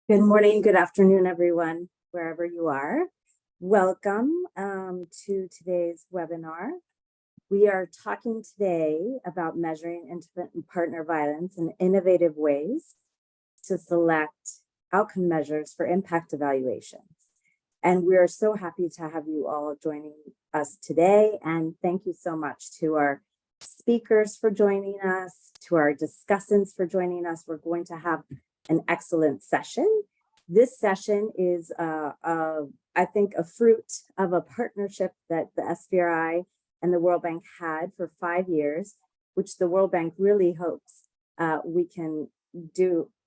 Good morning, good afternoon, everyone, wherever you are. Welcome to today's webinar. We are talking today about measuring intimate and partner violence in innovative ways to select outcome measures for impact evaluations. And we are so happy to have you all joining us today. And thank you so much to our speakers for joining us, to our discussants for joining us. We're going to have an excellent session. This session is, I think, a fruit of a partnership that the SVRI and the World Bank had for 5 years, which the World Bank really hopes we can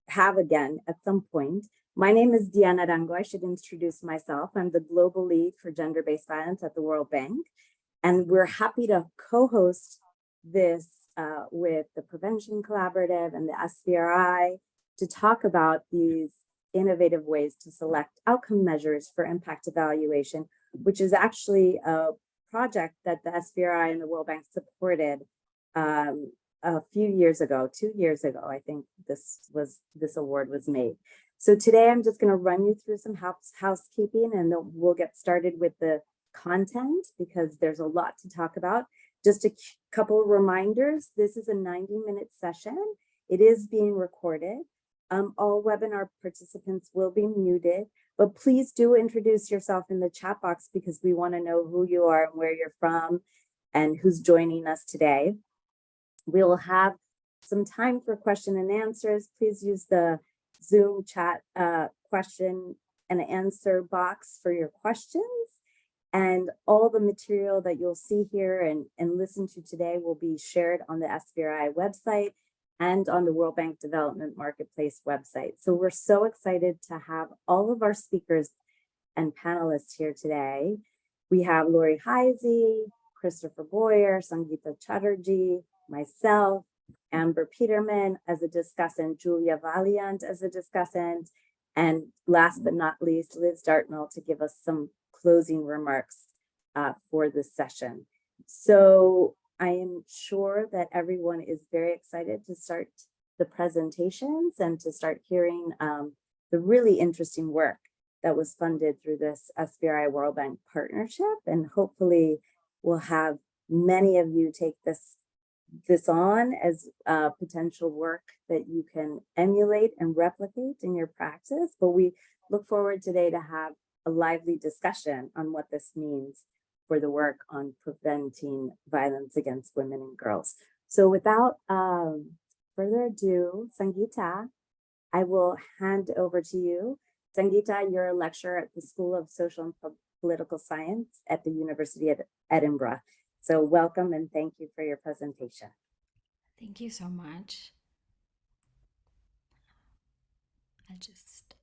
have again at some point. My name is Diana Rango. I should introduce myself. I'm the global lead for gender-based violence at the World Bank, and we're happy to co-host this with the Prevention Collaborative and the SVRI to talk about these innovative ways to select outcome measures for impact evaluation, which is actually a project that the SVRI and the World Bank supported a few years ago, 2 years ago. I think this award was made. So today I'm just going to run you through some housekeeping, and then we'll get started with the content because there's a lot to talk about. Just a couple of reminders. This is a 90-minute session. It is being recorded. All webinar participants will be muted, but please do introduce yourself in the chat box because we want to know who you are and where you're from and who's joining us today. We will have some time for question and answers. Please use the Zoom chat question and answer box for your questions. And all the material that you'll see here and listen to today will be shared on the SVRI website and on the World Bank Development Marketplace website. So we're so excited to have all of our speakers and panelists here today. We have Lori Heisey, Christopher Boyer, Sangeeta Chatterjee, myself, Amber Peterman as a discussant, Julia Valiant as a discussant, and last but not least, Liz Dartnell to give us some closing remarks for this session. So I am sure that everyone is very excited to start the presentations and to start hearing the really interesting work that was funded through this SVRI World Bank partnership. And hopefully we'll have many of you take this on as potential work that you can emulate and replicate in your practice. But we look forward today to have a lively discussion on what this means for the work on preventing violence against women and girls. So without further ado, Sangeeta, I will hand over to you. Sangeeta, you're a lecturer at the School of Social and Political Science at the University of Edinburgh. So welcome and thank you for your presentation. Thank you so much. I'll just,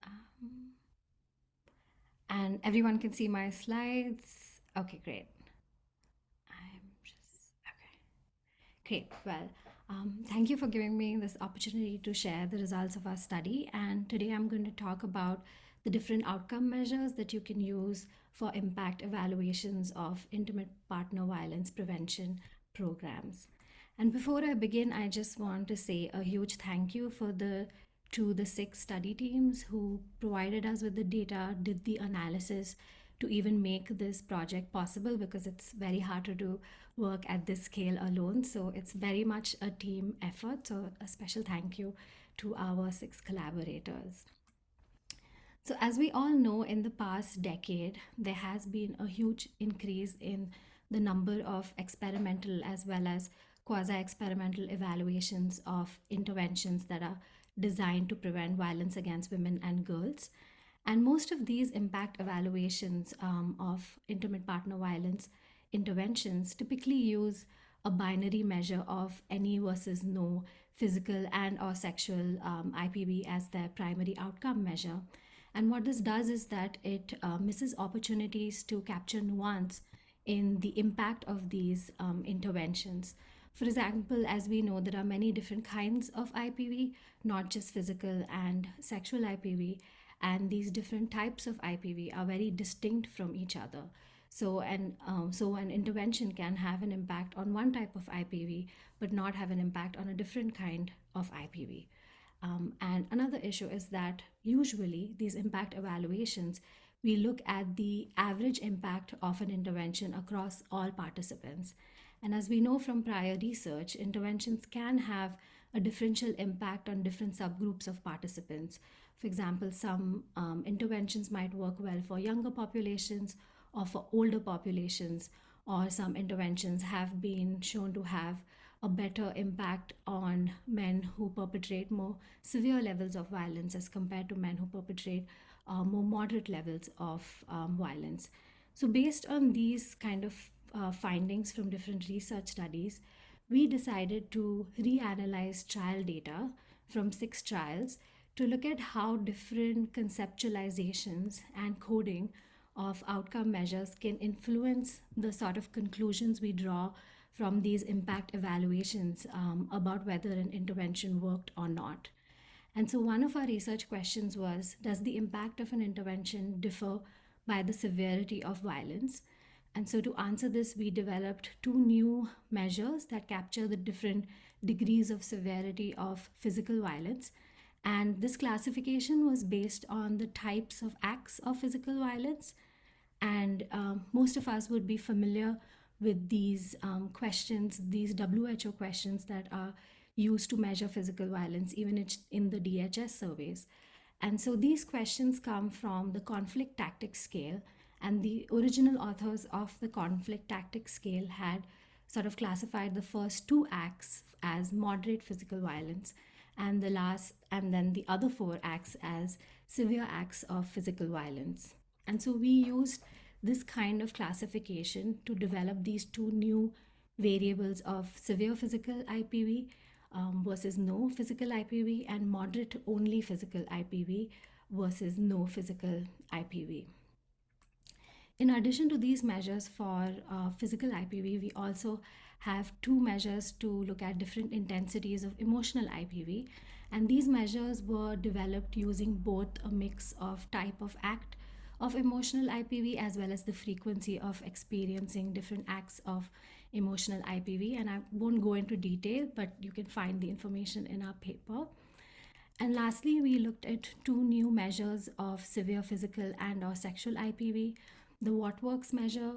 and everyone can see my slides. Okay, great. Great. Well, thank you for giving me this opportunity to share the results of our study. And today I'm going to talk about the different outcome measures that you can use for impact evaluations of intimate partner violence prevention programs. And before I begin, I just want to say a huge thank you to the 6 study teams who provided us with the data, did the analysis to even make this project possible, because it's very hard to do work at this scale alone. So it's very much a team effort. So a special thank you to our 6 collaborators. So as we all know, in the past decade, there has been a huge increase in the number of experimental as well as quasi-experimental evaluations of interventions that are designed to prevent violence against women and girls. And most of these impact evaluations of intimate partner violence interventions typically use a binary measure of any versus no physical and or sexual IPV as their primary outcome measure. And what this does is that it misses opportunities to capture nuance in the impact of these interventions. For example, as we know, there are many different kinds of IPV, not just physical and sexual IPV, and these different types of IPV are very distinct from each other. So an intervention can have an impact on one type of IPV, but not have an impact on a different kind of IPV. And another issue is that usually these impact evaluations, we look at the average impact of an intervention across all participants. And as we know from prior research, interventions can have a differential impact on different subgroups of participants. For example, some interventions might work well for younger populations or for older populations, or some interventions have been shown to have a better impact on men who perpetrate more severe levels of violence as compared to men who perpetrate more moderate levels of violence. So, based on these kind of findings from different research studies, we decided to reanalyze trial data from 6 trials to look at how different conceptualizations and coding of outcome measures can influence the sort of conclusions we draw from these impact evaluations about whether an intervention worked or not. And so, one of our research questions was, does the impact of an intervention differ by the severity of violence? And so, to answer this, we developed 2 new measures that capture the different degrees of severity of physical violence. And this classification was based on the types of acts of physical violence. And most of us would be familiar with these questions, these WHO questions that are used to measure physical violence, even in the DHS surveys. And so these questions come from the conflict tactics scale, and the original authors of the conflict tactics scale had sort of classified the first 2 acts as moderate physical violence, and then the other 4 acts as severe acts of physical violence. And so we used this kind of classification to develop these 2 new variables of severe physical IPV versus no physical IPV, and moderate only physical IPV versus no physical IPV. In addition to these measures for physical IPV, we also have 2 measures to look at different intensities of emotional IPV. And these measures were developed using both a mix of type of act of emotional IPV as well as the frequency of experiencing different acts of emotional IPV. And I won't go into detail, but you can find the information in our paper. And lastly, we looked at 2 new measures of severe physical and/or sexual IPV. The What Works measure,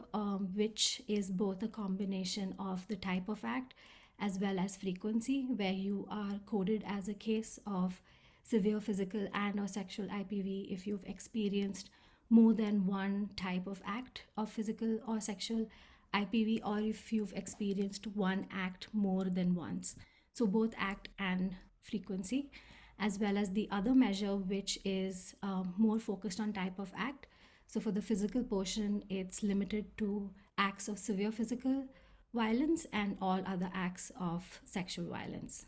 which is both a combination of the type of act as well as frequency, where you are coded as a case of severe physical and/or sexual IPV if you've experienced more than one type of act of physical or sexual IPV, or if you've experienced one act more than once. So both act and frequency, as well as the other measure, which is more focused on type of act. So for the physical portion, it's limited to acts of severe physical violence and all other acts of sexual violence.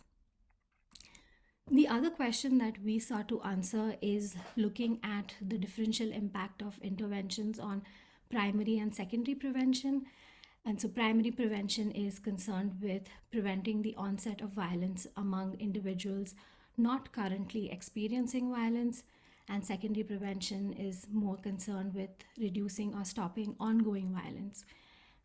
The other question that we sought to answer is looking at the differential impact of interventions on primary and secondary prevention. And so, primary prevention is concerned with preventing the onset of violence among individuals not currently experiencing violence, and secondary prevention is more concerned with reducing or stopping ongoing violence.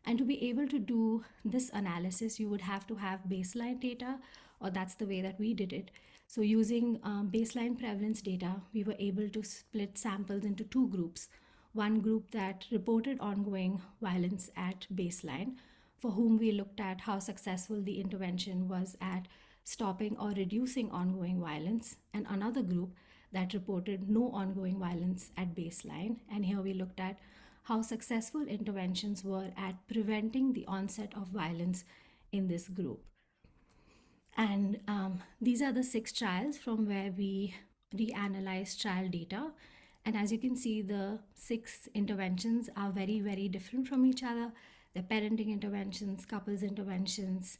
And to be able to do this analysis, you would have to have baseline data, or that's the way that we did it. So, using baseline prevalence data, we were able to split samples into 2 groups. One group that reported ongoing violence at baseline, for whom we looked at how successful the intervention was at stopping or reducing ongoing violence, and another group that reported no ongoing violence at baseline. And here we looked at how successful interventions were at preventing the onset of violence in this group. And these are the 6 trials from where we reanalyzed trial data. And as you can see, the 6 interventions are very, very different from each other. They're parenting interventions, couples interventions,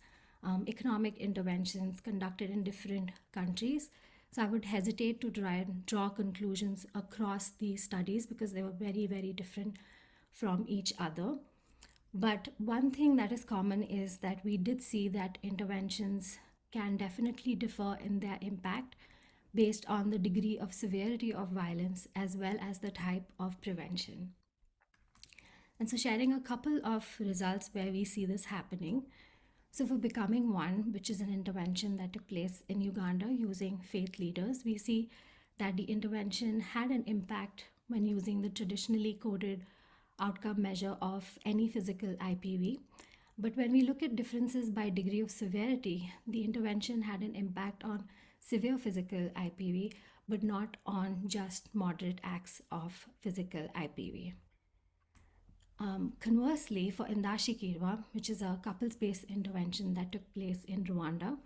economic interventions conducted in different countries. So I would hesitate to try and draw conclusions across these studies because they were very, very different from each other. But one thing that is common is that we did see that interventions can definitely differ in their impact based on the degree of severity of violence as well as the type of prevention. And so, sharing a couple of results where we see this happening. So, for Becoming One, which is an intervention that took place in Uganda using faith leaders, we see that the intervention had an impact when using the traditionally coded outcome measure of any physical IPV. But when we look at differences by degree of severity, the intervention had an impact on severe physical IPV, but not on just moderate acts of physical IPV. Conversely, for Indashikirwa, which is a couples based intervention that took place in Rwanda,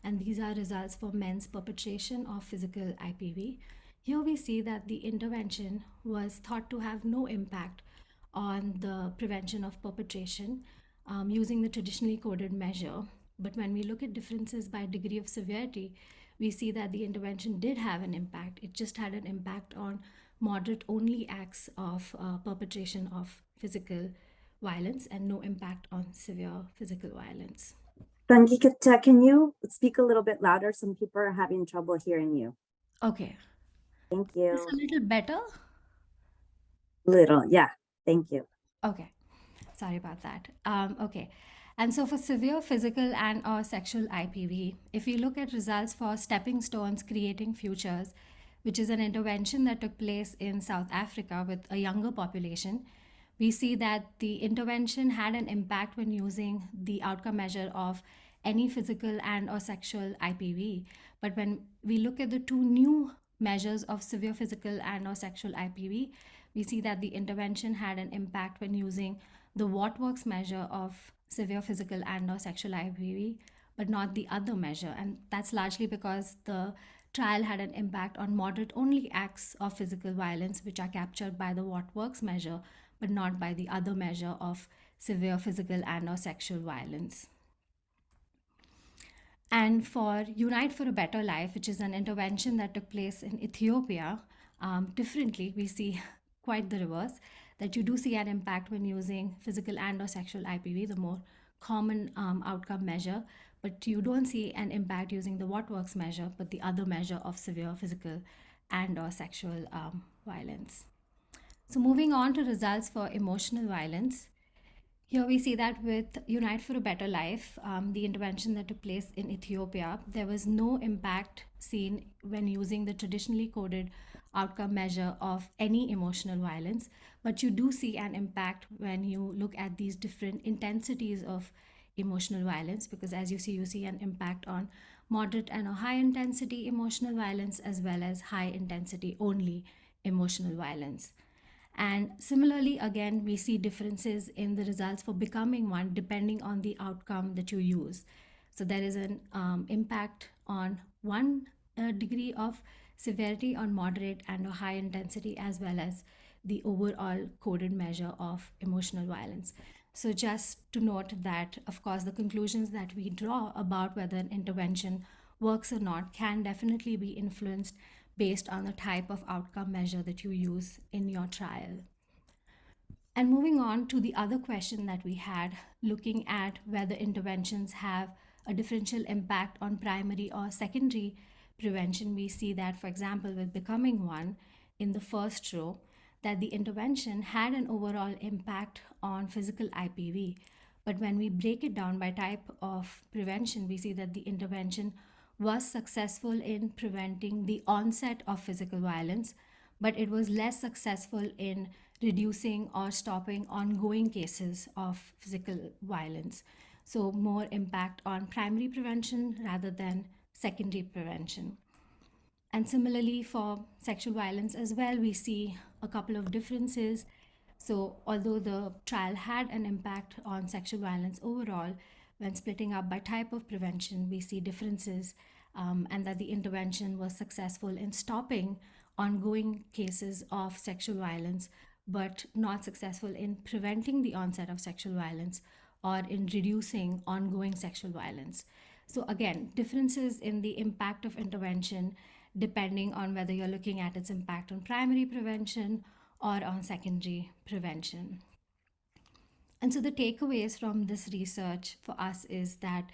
and these are results for men's perpetration of physical IPV, here we see that the intervention was thought to have no impact on the prevention of perpetration using the traditionally coded measure. But when we look at differences by degree of severity, we see that the intervention did have an impact. It just had an impact on moderate only acts of perpetration of physical violence and no impact on severe physical violence. Sangita, can you speak a little bit louder? Some people are having trouble hearing you. Okay. Thank Is you. this a little better? Little, yeah. Thank you. Okay. Sorry about that. Okay. And so for severe physical and or sexual IPV, if we look at results for Stepping Stones Creating Futures, which is an intervention that took place in South Africa with a younger population, we see that the intervention had an impact when using the outcome measure of any physical and or sexual IPV. But when we look at the two new measures of severe physical and or sexual IPV, we see that the intervention had an impact when using the what works measure of severe physical and or sexual IPV, but not the other measure. And that's largely because the trial had an impact on moderate only acts of physical violence, which are captured by the what works measure, but not by the other measure of severe physical and or sexual violence. And for Unite for a Better Life, which is an intervention that took place in Ethiopia, differently, we see quite the reverse, that you do see an impact when using physical and or sexual IPV, the more common outcome measure, but you don't see an impact using the what works measure, but the other measure of severe physical and or sexual violence. So moving on to results for emotional violence, here we see that with Unite for a Better Life, the intervention that took place in Ethiopia, there was no impact seen when using the traditionally coded outcome measure of any emotional violence, but you do see an impact when you look at these different intensities of emotional violence, because as you see an impact on moderate and a high intensity emotional violence as well as high intensity only emotional violence. And similarly, again, we see differences in the results for Becoming One depending on the outcome that you use. So there is an impact on one degree of severity on moderate and high intensity, as well as the overall coded measure of emotional violence. So just to note that, of course, the conclusions that we draw about whether an intervention works or not can definitely be influenced based on the type of outcome measure that you use in your trial. And moving on to the other question that we had, looking at whether interventions have a differential impact on primary or secondary prevention, we see that, for example, with Becoming One in the first row, that the intervention had an overall impact on physical IPV. But when we break it down by type of prevention, we see that the intervention was successful in preventing the onset of physical violence, but it was less successful in reducing or stopping ongoing cases of physical violence. So, more impact on primary prevention rather than secondary prevention. And similarly, for sexual violence as well, we see a couple of differences. So, although the trial had an impact on sexual violence overall, when splitting up by type of prevention, we see differences, and that the intervention was successful in stopping ongoing cases of sexual violence, but not successful in preventing the onset of sexual violence or in reducing ongoing sexual violence. So, again, differences in the impact of intervention depending on whether you're looking at its impact on primary prevention or on secondary prevention. And so the takeaways from this research for us is that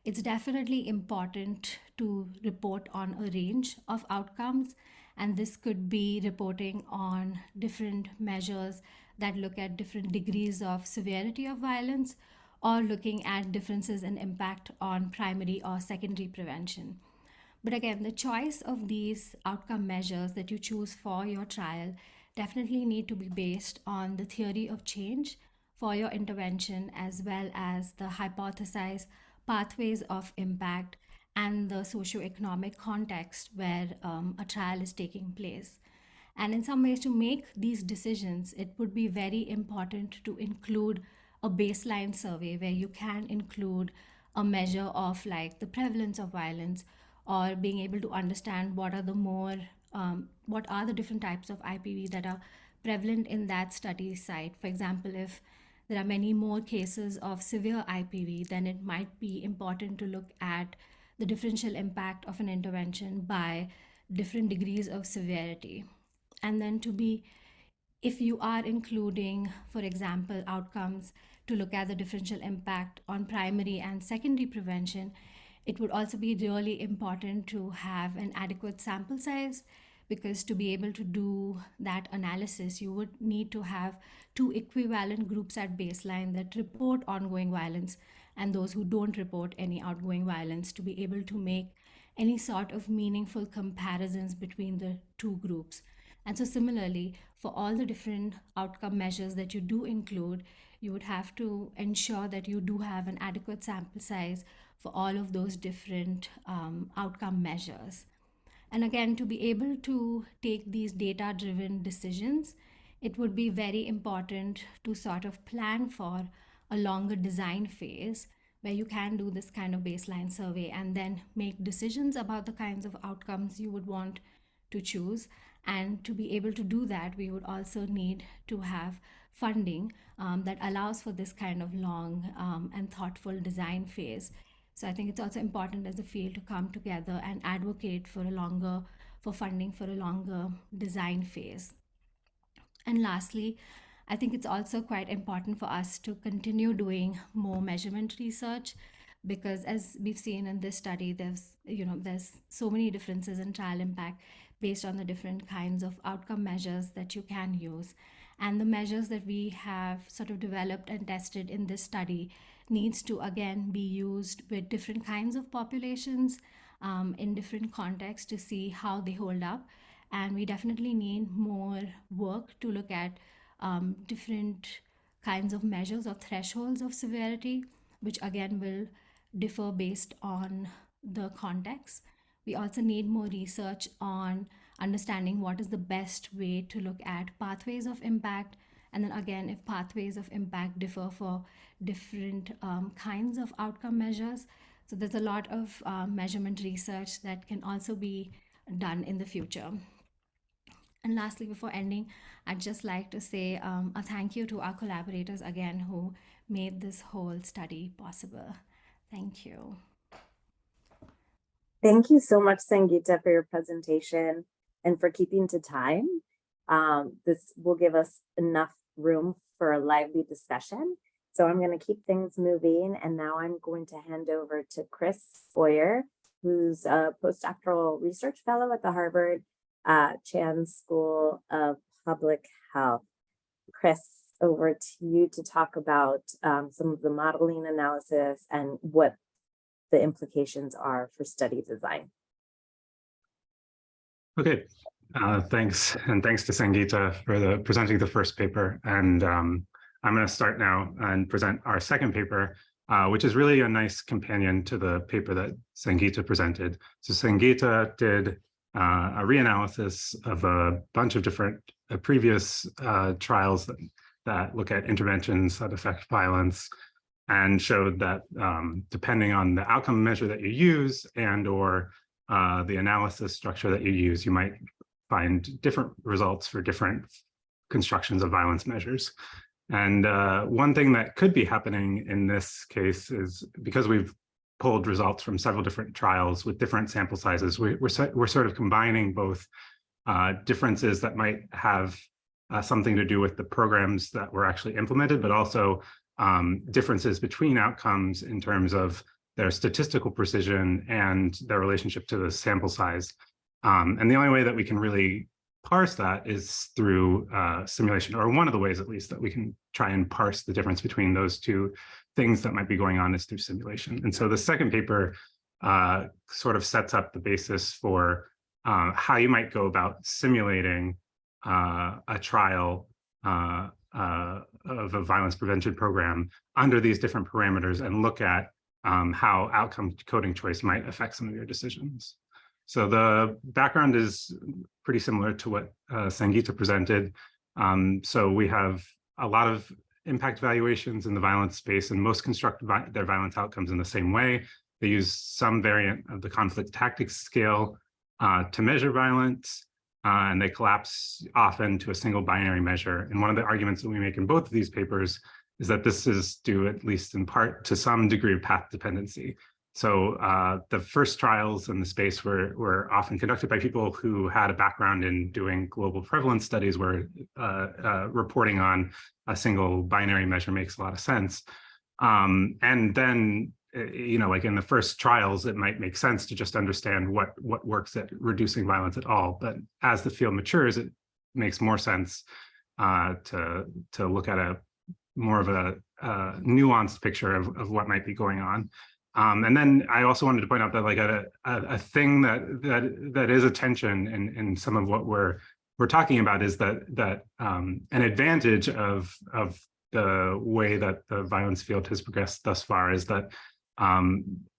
it's definitely important to report on a range of outcomes. And this could be reporting on different measures that look at different degrees of severity of violence, or looking at differences in impact on primary or secondary prevention. But again, the choice of these outcome measures that you choose for your trial definitely need to be based on the theory of change for your intervention, as well as the hypothesized pathways of impact and the socioeconomic context where a trial is taking place. And in some ways, to make these decisions, it would be very important to include a baseline survey where you can include a measure of like the prevalence of violence, or being able to understand what are the different types of IPV that are prevalent in that study site. For example, if there are many more cases of severe IPV, then it might be important to look at the differential impact of an intervention by different degrees of severity. And then if you are including, for example, outcomes to look at the differential impact on primary and secondary prevention, it would also be really important to have an adequate sample size, because to be able to do that analysis, you would need to have two equivalent groups at baseline that report ongoing violence and those who don't report any outgoing violence, to be able to make any sort of meaningful comparisons between the two groups. And so, similarly, for all the different outcome measures that you do include, you would have to ensure that you do have an adequate sample size for all of those different outcome measures. And again, to be able to take these data driven decisions, it would be very important to sort of plan for a longer design phase where you can do this kind of baseline survey and then make decisions about the kinds of outcomes you would want to choose. And to be able to do that, we would also need to have funding that allows for this kind of long and thoughtful design phase. So I think it's also important as a field to come together and advocate for funding for a longer design phase. And lastly, I think it's also quite important for us to continue doing more measurement research, because as we've seen in this study, there's so many differences in trial impact based on the different kinds of outcome measures that you can use. And the measures that we have sort of developed and tested in this study needs to again be used with different kinds of populations in different contexts to see how they hold up. And we definitely need more work to look at different kinds of measures or thresholds of severity, which again will differ based on the context. We also need more research on understanding what is the best way to look at pathways of impact. And then again, if pathways of impact differ for different kinds of outcome measures. So there's a lot of measurement research that can also be done in the future. And lastly, before ending, I'd just like to say a thank you to our collaborators again who made this whole study possible. Thank you. Thank you so much, Sangeeta, for your presentation and for keeping to time. This will give us enough room for a lively discussion. So I'm going to keep things moving. And now I'm going to hand over to Chris Boyer, who's a postdoctoral research fellow at the Harvard Chan School of Public Health. Chris, over to you to talk about some of the modeling analysis and what the implications are for study design. Okay, thanks. And thanks to Sangeeta for presenting the first paper. And I'm going to start now and present our second paper, which is really a nice companion to the paper that Sangeeta presented. So Sangeeta did a reanalysis of a bunch of different previous trials that look at interventions that affect violence, and showed that depending on the outcome measure that you use and/or the analysis structure that you use, you might find different results for different constructions of violence measures. And one thing that could be happening in this case is, because we've pulled results from several different trials with different sample sizes, we're sort of combining both differences that might have something to do with the programs that were actually implemented, but also differences between outcomes in terms of their statistical precision and their relationship to the sample size. And the only way that we can really parse that is through simulation, or one of the ways at least that we can try and parse the difference between those two things that might be going on is through simulation. And so the second paper sort of sets up the basis for how you might go about simulating a trial of a violence prevention program under these different parameters and look at how outcome coding choice might affect some of your decisions. So the background is pretty similar to what Sangeeta presented. So we have a lot of impact evaluations in the violence space, and most construct their violence outcomes in the same way. They use some variant of the conflict tactics scale to measure violence, and they collapse often to a single binary measure. And one of the arguments that we make in both of these papers is that this is due, at least in part, to some degree of path dependency. So the first trials in the space were often conducted by people who had a background in doing global prevalence studies where reporting on a single binary measure makes a lot of sense. And then, like in the first trials, it might make sense to just understand what works at reducing violence at all. But as the field matures, it makes more sense to look at a more of a nuanced picture of what might be going on. And then I also wanted to point out that like a thing that is a tension in some of what we're talking about is that an advantage of the way that the violence field has progressed thus far is that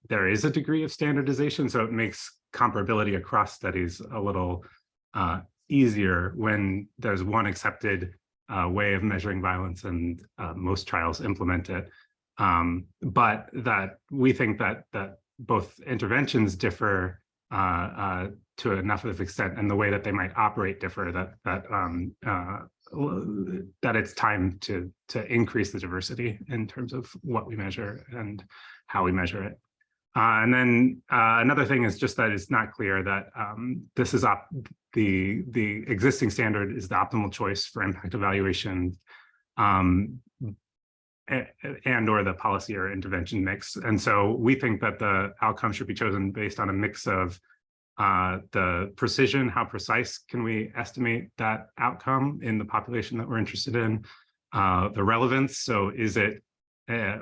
there is a degree of standardization, so it makes comparability across studies a little easier when there's one accepted way of measuring violence and most trials implement it. But that we think that both interventions differ to enough of extent, and the way that they might operate differ, that it's time to increase the diversity in terms of what we measure and how we measure it. And then another thing is just that it's not clear that this is the existing standard is the optimal choice for impact evaluation, and or the policy or intervention mix. And so we think that the outcome should be chosen based on a mix of the precision, how precise can we estimate that outcome in the population that we're interested in, the relevance, so is it,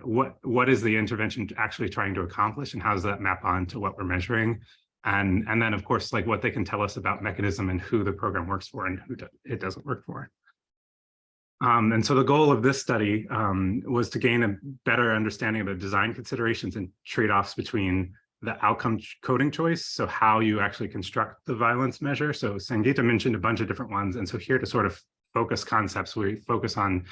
what is the intervention actually trying to accomplish, and how does that map on to what we're measuring? And then of course, like what they can tell us about mechanism and who the program works for and who it doesn't work for. And so the goal of this study was to gain a better understanding of the design considerations and trade-offs between the outcome coding choice, so how you actually construct the violence measure. So Sangeeta mentioned a bunch of different ones, and so here to sort of focus concepts, we focus on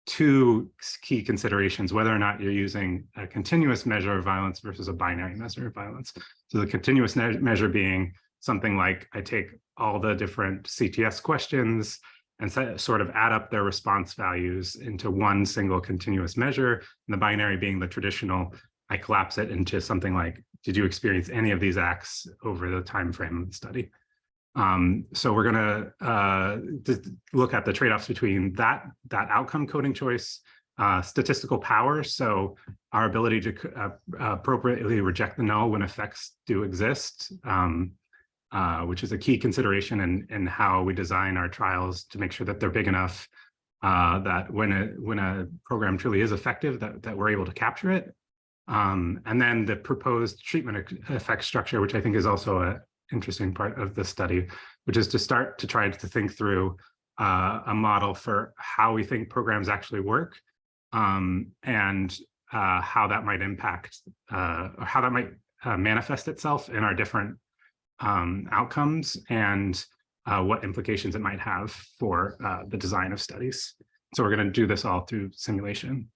two key considerations: whether or not you're using a continuous measure of violence versus a binary measure of violence. So the continuous measure being something like, I take all the different CTS questions and sort of add up their response values into one single continuous measure, and the binary being the traditional, I collapse it into something like, did you experience any of these acts over the time frame of the study? So we're gonna look at the trade-offs between that outcome coding choice, statistical power, so our ability to appropriately reject the null when effects do exist, which is a key consideration in how we design our trials to make sure that they're big enough that when a program truly is effective, that we're able to capture it. And then the proposed treatment effect structure, which I think is also an interesting part of the study, which is to start to try to think through a model for how we think programs actually work, and how that might impact, or how that might manifest itself in our different outcomes, and what implications it might have for the design of studies. So we're going to do this all through simulation.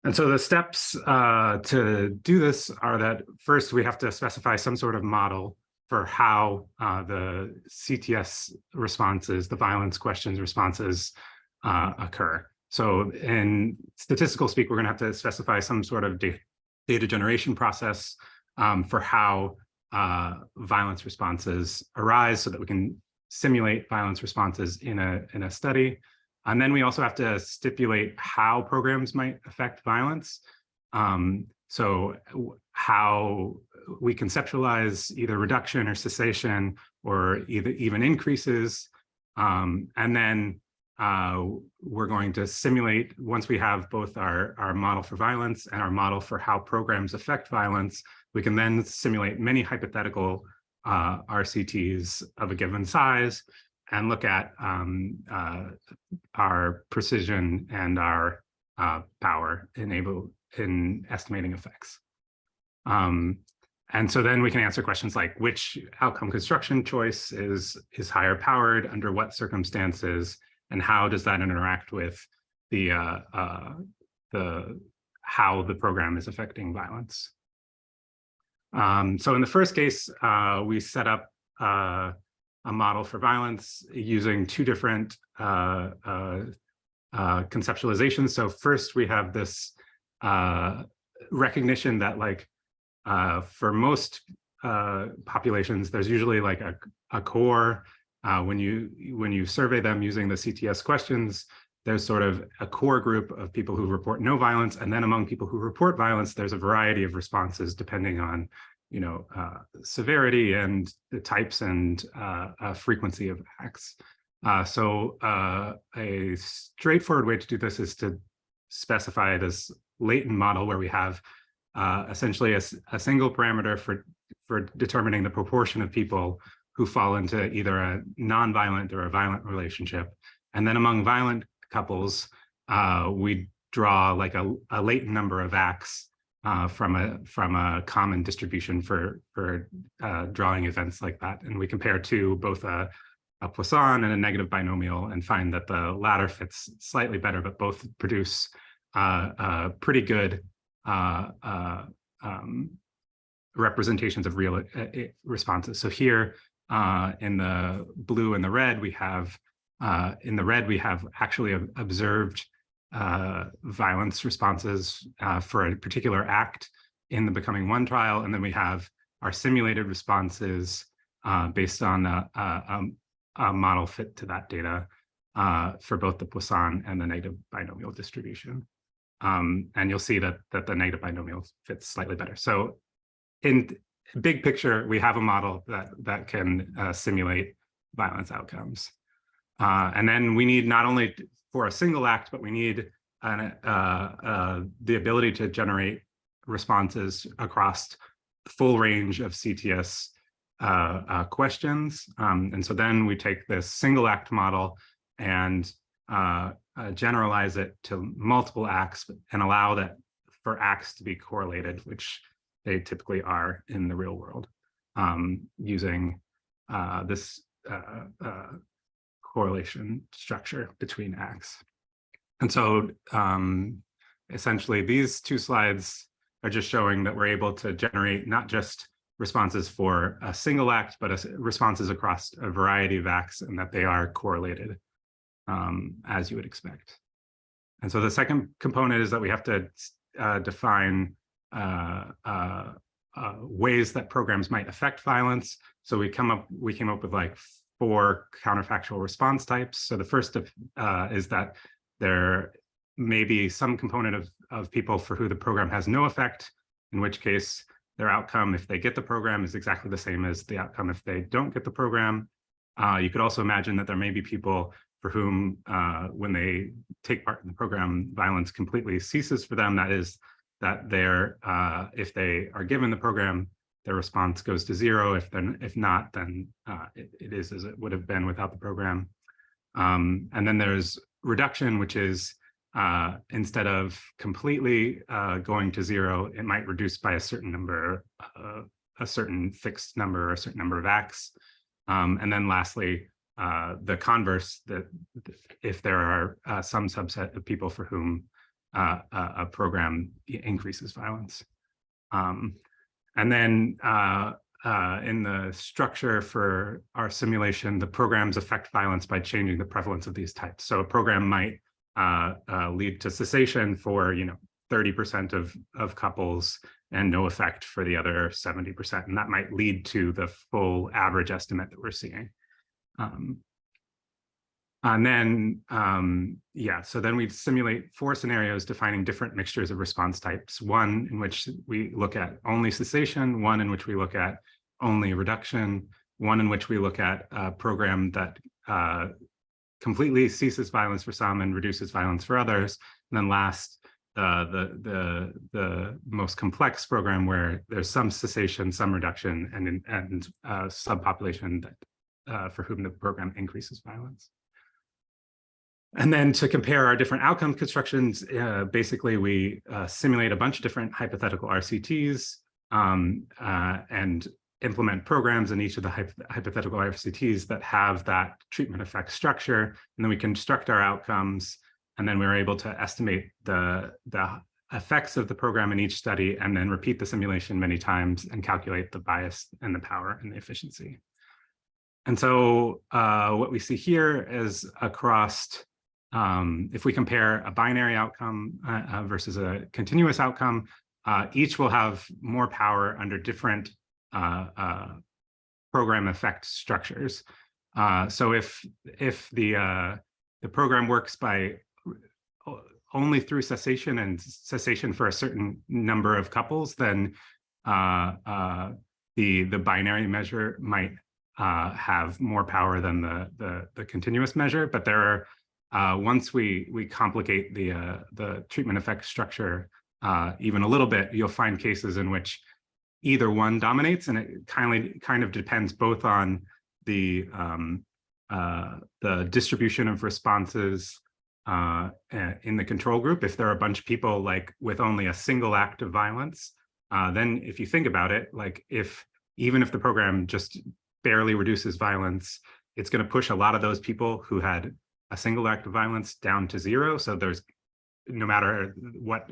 And so the steps to do this are that first we have to specify some sort of model for how the CTS responses, the violence questions responses occur. So in statistical speak, we're going to have to specify some sort of data generation process for how violence responses arise, so that we can simulate violence responses in a study. And then we also have to stipulate how programs might affect violence. So how we conceptualize either reduction or cessation, or even increases. And then we're going to simulate, once we have both our model for violence and our model for how programs affect violence, we can then simulate many hypothetical RCTs of a given size and look at our precision and our power in estimating effects. And so then we can answer questions like which outcome construction choice is higher powered, under what circumstances, and how does that interact with how the program is affecting violence. So in the first case, we set up a model for violence using two different conceptualizations. So first, we have this recognition that, like, for most populations, there's usually like a core. When you survey them using the CTS questions, there's sort of a core group of people who report no violence, and then among people who report violence, there's a variety of responses depending on, severity and the types and frequency of acts. So a straightforward way to do this is to specify this latent model where we have essentially a single parameter for determining the proportion of people who fall into either a non-violent or a violent relationship. And then among violent couples, we draw like a latent number of acts from a common distribution for drawing events like that. And we compare to both a Poisson and a negative binomial and find that the latter fits slightly better, but both produce pretty good representations of real responses. So here in the blue and the red, we have actually observed violence responses for a particular act in the Becoming One trial, and then we have our simulated responses based on a model fit to that data for both the Poisson and the negative binomial distribution. And you'll see that the negative binomial fits slightly better. So in big picture, we have a model that can simulate violence outcomes. And then we need not only for a single act, but we need the ability to generate responses across the full range of CTS questions. And so then we take this single act model and generalize it to multiple acts and allow that for acts to be correlated, which they typically are in the real world, using this correlation structure between acts. And so essentially these two slides are just showing that we're able to generate not just responses for a single act, but responses across a variety of acts, and that they are correlated as you would expect. And so the second component is that we have to define ways that programs might affect violence. So we came up with like 4 counterfactual response types. So the first is that there may be some component of people for who the program has no effect, in which case their outcome, if they get the program, is exactly the same as the outcome if they don't get the program. You could also imagine that there may be people for whom, when they take part in the program, violence completely ceases for them. That is, that if they are given the program, their response goes to 0. If not, then it is as it would have been without the program. And then there's reduction, which is instead of completely going to 0, it might reduce by a certain number, a certain fixed number, or a certain number of acts. And then lastly, the converse, that if there are some subset of people for whom a program increases violence. And then in the structure for our simulation, the programs affect violence by changing the prevalence of these types. So a program might lead to cessation for 30% of couples and no effect for the other 70%. And that might lead to the full average estimate that we're seeing. And then, so then we simulate 4 scenarios defining different mixtures of response types. 1 in which we look at only cessation, 1 in which we look at only reduction, 1 in which we look at a program that completely ceases violence for some and reduces violence for others. And then last, the most complex program where there's some cessation, some reduction, and subpopulation that, for whom the program increases violence. And then to compare our different outcome constructions, basically we simulate a bunch of different hypothetical RCTs and implement programs in each of the hypothetical RCTs that have that treatment effect structure. And then we construct our outcomes, and then we're able to estimate the effects of the program in each study, and then repeat the simulation many times and calculate the bias and the power and the efficiency. And so what we see here is across, if we compare a binary outcome versus a continuous outcome, each will have more power under different program effect structures. So if the program works by only through cessation and cessation for a certain number of couples, then the binary measure might have more power than the continuous measure. But there are, once we complicate the treatment effect structure even a little bit, you'll find cases in which either one dominates, and it kind of depends both on the distribution of responses in the control group. If there are a bunch of people like with only a single act of violence, then if you think about it, like even if the program just barely reduces violence, it's going to push a lot of those people who had a single act of violence down to zero. So there's, no matter what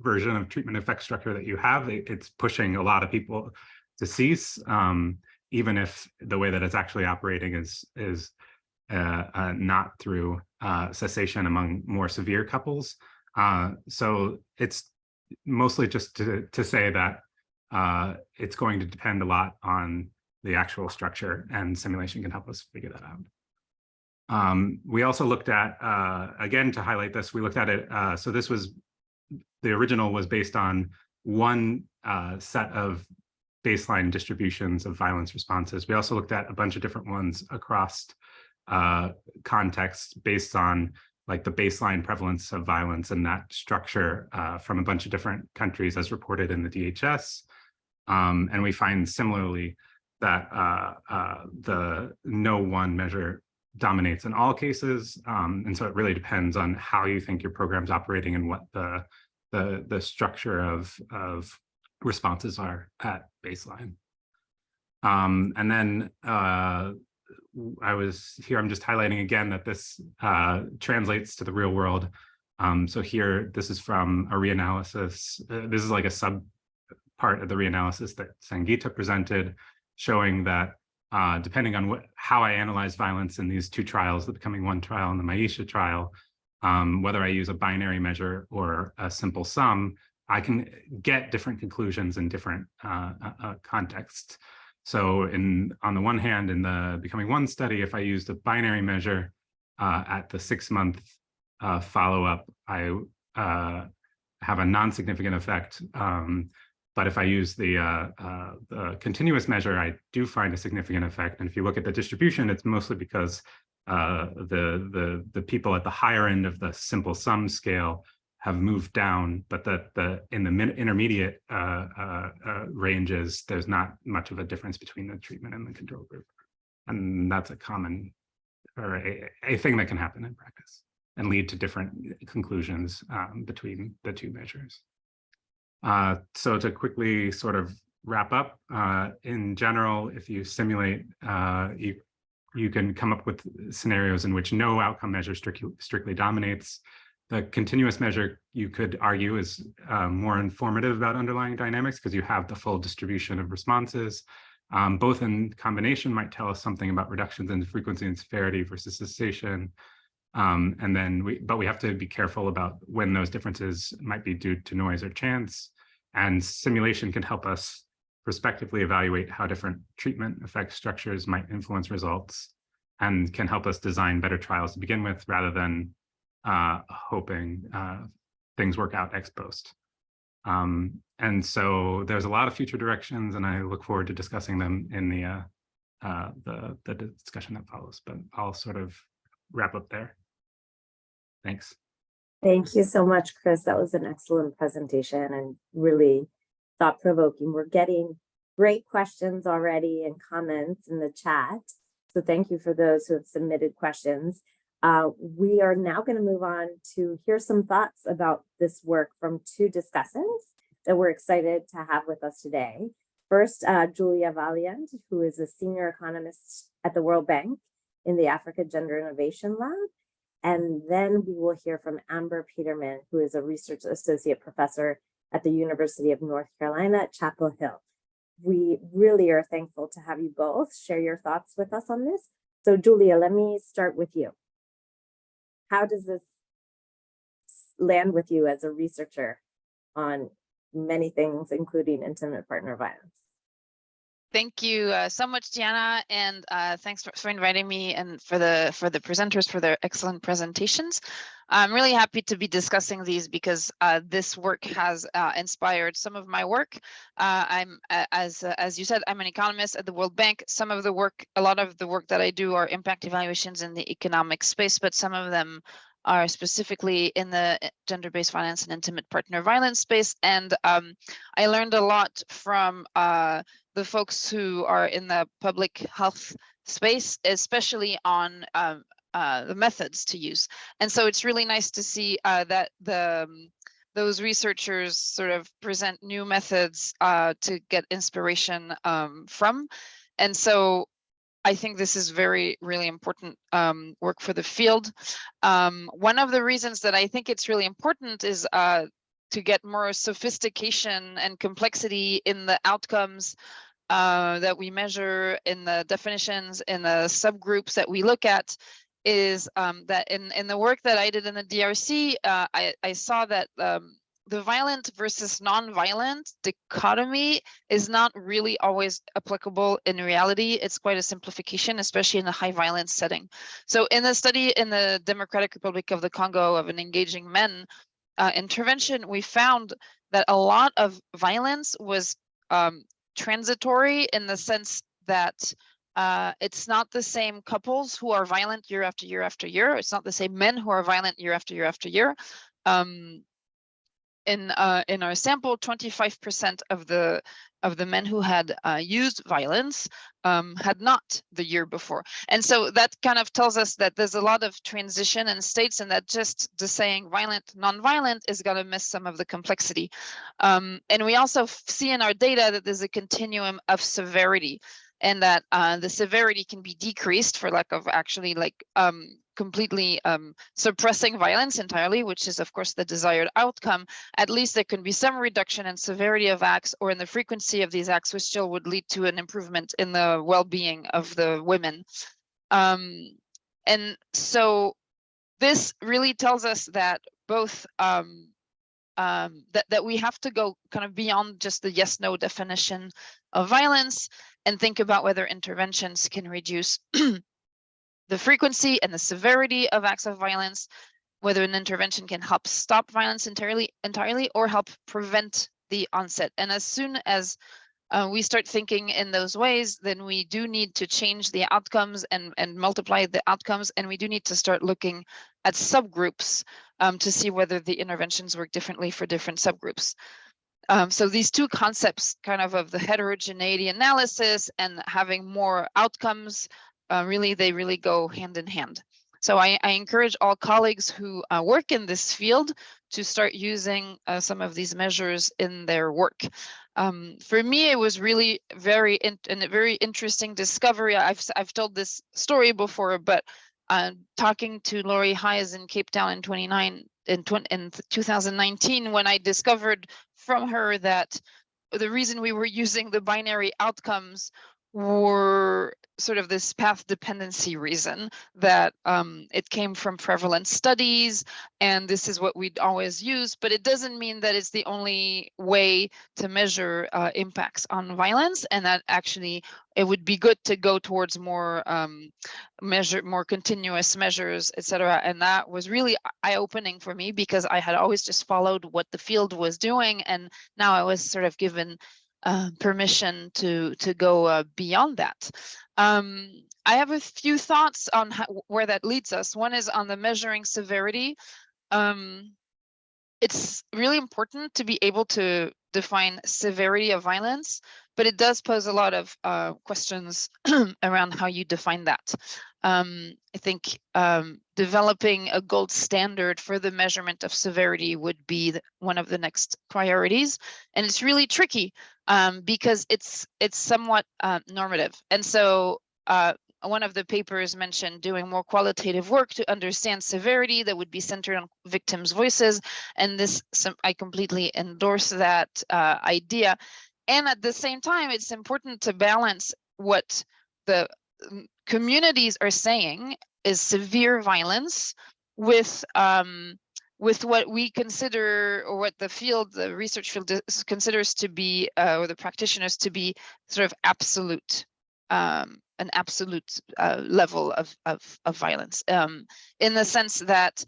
version of treatment effect structure that you have, it's pushing a lot of people to cease, even if the way that it's actually operating is not through cessation among more severe couples. So it's mostly just to say that it's going to depend a lot on the actual structure, and simulation can help us figure that out. We also looked at, again, to highlight this, we looked at it, so this was, the original was based on one set of baseline distributions of violence responses. We also looked at a bunch of different ones across contexts based on like the baseline prevalence of violence and that structure from a bunch of different countries as reported in the DHS. And we find similarly that the no one measure dominates in all cases. And so it really depends on how you think your program's operating and what the structure of responses are at baseline. And then I'm just highlighting again that this translates to the real world. So here, this is from a reanalysis. This is like a sub part of the reanalysis that Sangeeta presented, showing that depending on how I analyze violence in these two trials, the Becoming One trial and the Maisha trial, whether I use a binary measure or a simple sum, I can get different conclusions in different contexts. So on the one hand, in the Becoming One study, if I used a binary measure at the 6-month follow-up, I have a non-significant effect. But if I use the continuous measure, I do find a significant effect. And if you look at the distribution, it's mostly because the people at the higher end of the simple sum scale have moved down, but in the intermediate ranges, there's not much of a difference between the treatment and the control group. And that's a common, or a thing that can happen in practice and lead to different conclusions between the two measures. So to quickly sort of wrap up, in general, if you simulate, you can come up with scenarios in which no outcome measure strictly dominates. The continuous measure, you could argue, is more informative about underlying dynamics because you have the full distribution of responses. Both in combination might tell us something about reductions in frequency and severity versus cessation. And then we have to be careful about when those differences might be due to noise or chance. And simulation can help us prospectively evaluate how different treatment effect structures might influence results and can help us design better trials to begin with rather than hoping things work out ex post. And so there's a lot of future directions, and I look forward to discussing them in the discussion that follows. But I'll sort of wrap up there. Thanks. Thank you so much, Chris. That was an excellent presentation and really thought-provoking. We're getting great questions already and comments in the chat. So thank you for those who have submitted questions. We are now going to move on to hear some thoughts about this work from two discussants that we're excited to have with us today. First, Julia Valiant, who is a senior economist at the World Bank in the Africa Gender Innovation Lab. And then we will hear from Amber Peterman, who is a research associate professor at the University of North Carolina at Chapel Hill. We really are thankful to have you both share your thoughts with us on this. So Julia, let me start with you. How does this land with you as a researcher on many things, including intimate partner violence? Thank you so much, Diana, and thanks for inviting me and for the presenters for their excellent presentations. I'm really happy to be discussing these because this work has inspired some of my work. As you said, I'm an economist at the World Bank. A lot of the work that I do are impact evaluations in the economic space, but some of them are specifically in the gender-based violence and intimate partner violence space. And I learned a lot from the folks who are in the public health space, especially on the methods to use. And so it's really nice to see that those researchers sort of present new methods to get inspiration from. And so I think this is really important work for the field. One of the reasons that I think it's really important is to get more sophistication and complexity in the outcomes that we measure, in the definitions, in the subgroups that we look at, is that in the work that I did in the DRC, I saw that the violent versus non-violent dichotomy is not really always applicable in reality. It's quite a simplification, especially in a high violence setting. So in the study in the Democratic Republic of the Congo of an engaging men intervention, we found that a lot of violence was transitory, in the sense that it's not the same couples who are violent year after year after year. It's not the same men who are violent year after year after year. In our sample, 25% of the men who had used violence had not the year before. And so that kind of tells us that there's a lot of transition in states, and that just the saying violent, non-violent is going to miss some of the complexity. And we also see in our data that there's a continuum of severity, and that the severity can be decreased for lack of actually completely suppressing violence entirely, which is of course the desired outcome. At least there can be some reduction in severity of acts or in the frequency of these acts, which still would lead to an improvement in the well-being of the women. And so this really tells us that both that we have to go kind of beyond just the yes-no definition of violence and think about whether interventions can reduce the frequency and the severity of acts of violence, whether an intervention can help stop violence entirely or help prevent the onset. And as soon as we start thinking in those ways, then we do need to change the outcomes and multiply the outcomes, and we do need to start looking at subgroups to see whether the interventions work differently for different subgroups. So these two concepts kind of the heterogeneity analysis and having more outcomes, they really go hand in hand. So I encourage all colleagues who work in this field to start using some of these measures in their work. For me, it was really a very interesting discovery. I've told this story before, but talking to Laurie Hayes in Cape Town in 2019, when I discovered from her that the reason we were using the binary outcomes were sort of this path dependency reason, that it came from prevalent studies and this is what we'd always use, but it doesn't mean that it's the only way to measure impacts on violence, and that actually it would be good to go towards more more continuous measures, etc. And that was really eye-opening for me, because I had always just followed what the field was doing, and now I was sort of given permission to go beyond that. I have a few thoughts on where that leads us. One is on the measuring severity. It's really important to be able to define severity of violence, but it does pose a lot of questions around how you define that. I think developing a gold standard for the measurement of severity would be one of the next priorities, and it's really tricky because it's somewhat normative. And so one of the papers mentioned doing more qualitative work to understand severity that would be centered on victims' voices, and I completely endorse that idea. And at the same time, it's important to balance what the communities are saying is severe violence with what we consider, or what the research field considers to be, or the practitioners to be, sort of absolute, an absolute level of violence, in the sense that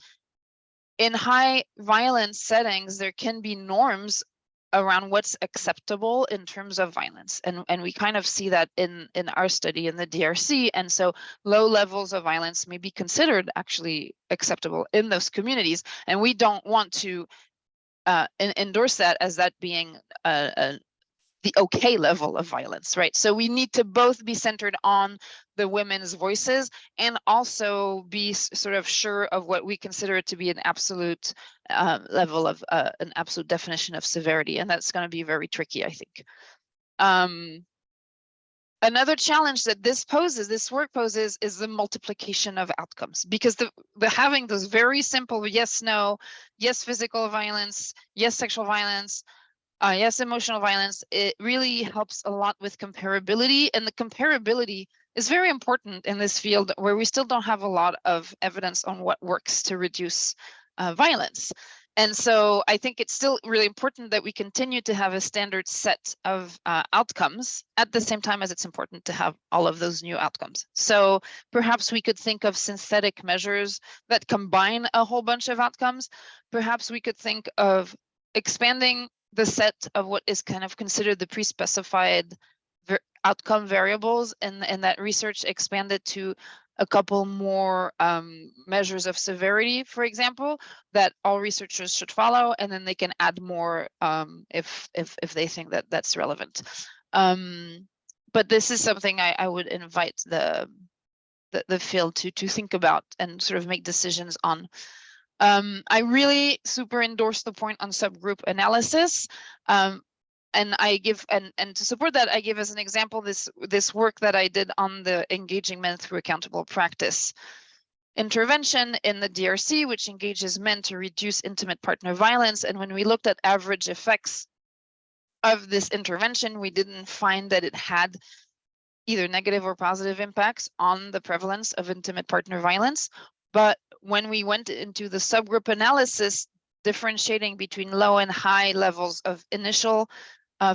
in high violence settings, there can be norms around what's acceptable in terms of violence. And we kind of see that in our study in the DRC. And so low levels of violence may be considered actually acceptable in those communities. And we don't want to endorse that as that being the okay level of violence, right? So we need to both be centered on the women's voices and also be sort of sure of what we consider to be an absolute level of an absolute definition of severity. And that's going to be very tricky, I think. Another challenge that this work poses, is the multiplication of outcomes, because the having those very simple yes, no, yes, physical violence, yes, sexual violence, yes, emotional violence, it really helps a lot with comparability, and the comparability is very important in this field where we still don't have a lot of evidence on what works to reduce violence. And so I think it's still really important that we continue to have a standard set of outcomes at the same time as it's important to have all of those new outcomes. So perhaps we could think of synthetic measures that combine a whole bunch of outcomes. Perhaps we could think of expanding the set of what is kind of considered the pre-specified outcome variables, and that research expanded to a couple more measures of severity, for example, that all researchers should follow, and then they can add more if they think that that's relevant. But this is something I would invite the field to think about and sort of make decisions on. I really super endorse the point on subgroup analysis. And I give, and to support that, I give as an example this work that I did on the engaging men through accountable practice intervention in the DRC, which engages men to reduce intimate partner violence. And when we looked at average effects of this intervention, we didn't find that it had either negative or positive impacts on the prevalence of intimate partner violence. But when we went into the subgroup analysis, differentiating between low and high levels of initial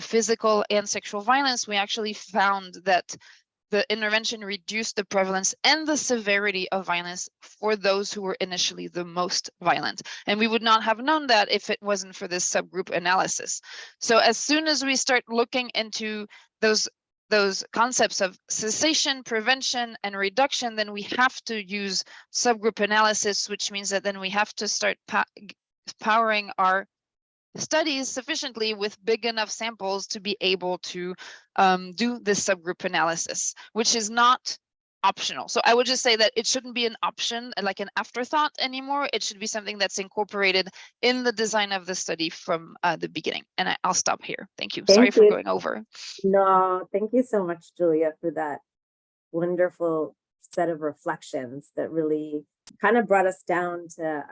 physical and sexual violence, we actually found that the intervention reduced the prevalence and the severity of violence for those who were initially the most violent. And we would not have known that if it wasn't for this subgroup analysis. So as soon as we start looking into those concepts of cessation, prevention, and reduction, then we have to use subgroup analysis, which means that then we have to start powering our studies sufficiently with big enough samples to be able to do this subgroup analysis, which is not optional. So I would just say that it shouldn't be an option, like an afterthought anymore. It should be something that's incorporated in the design of the study from the beginning. And I'll stop here. Thank you. Sorry for going over. No, thank you so much, Julia, for that wonderful set of reflections that really kind of brought us down to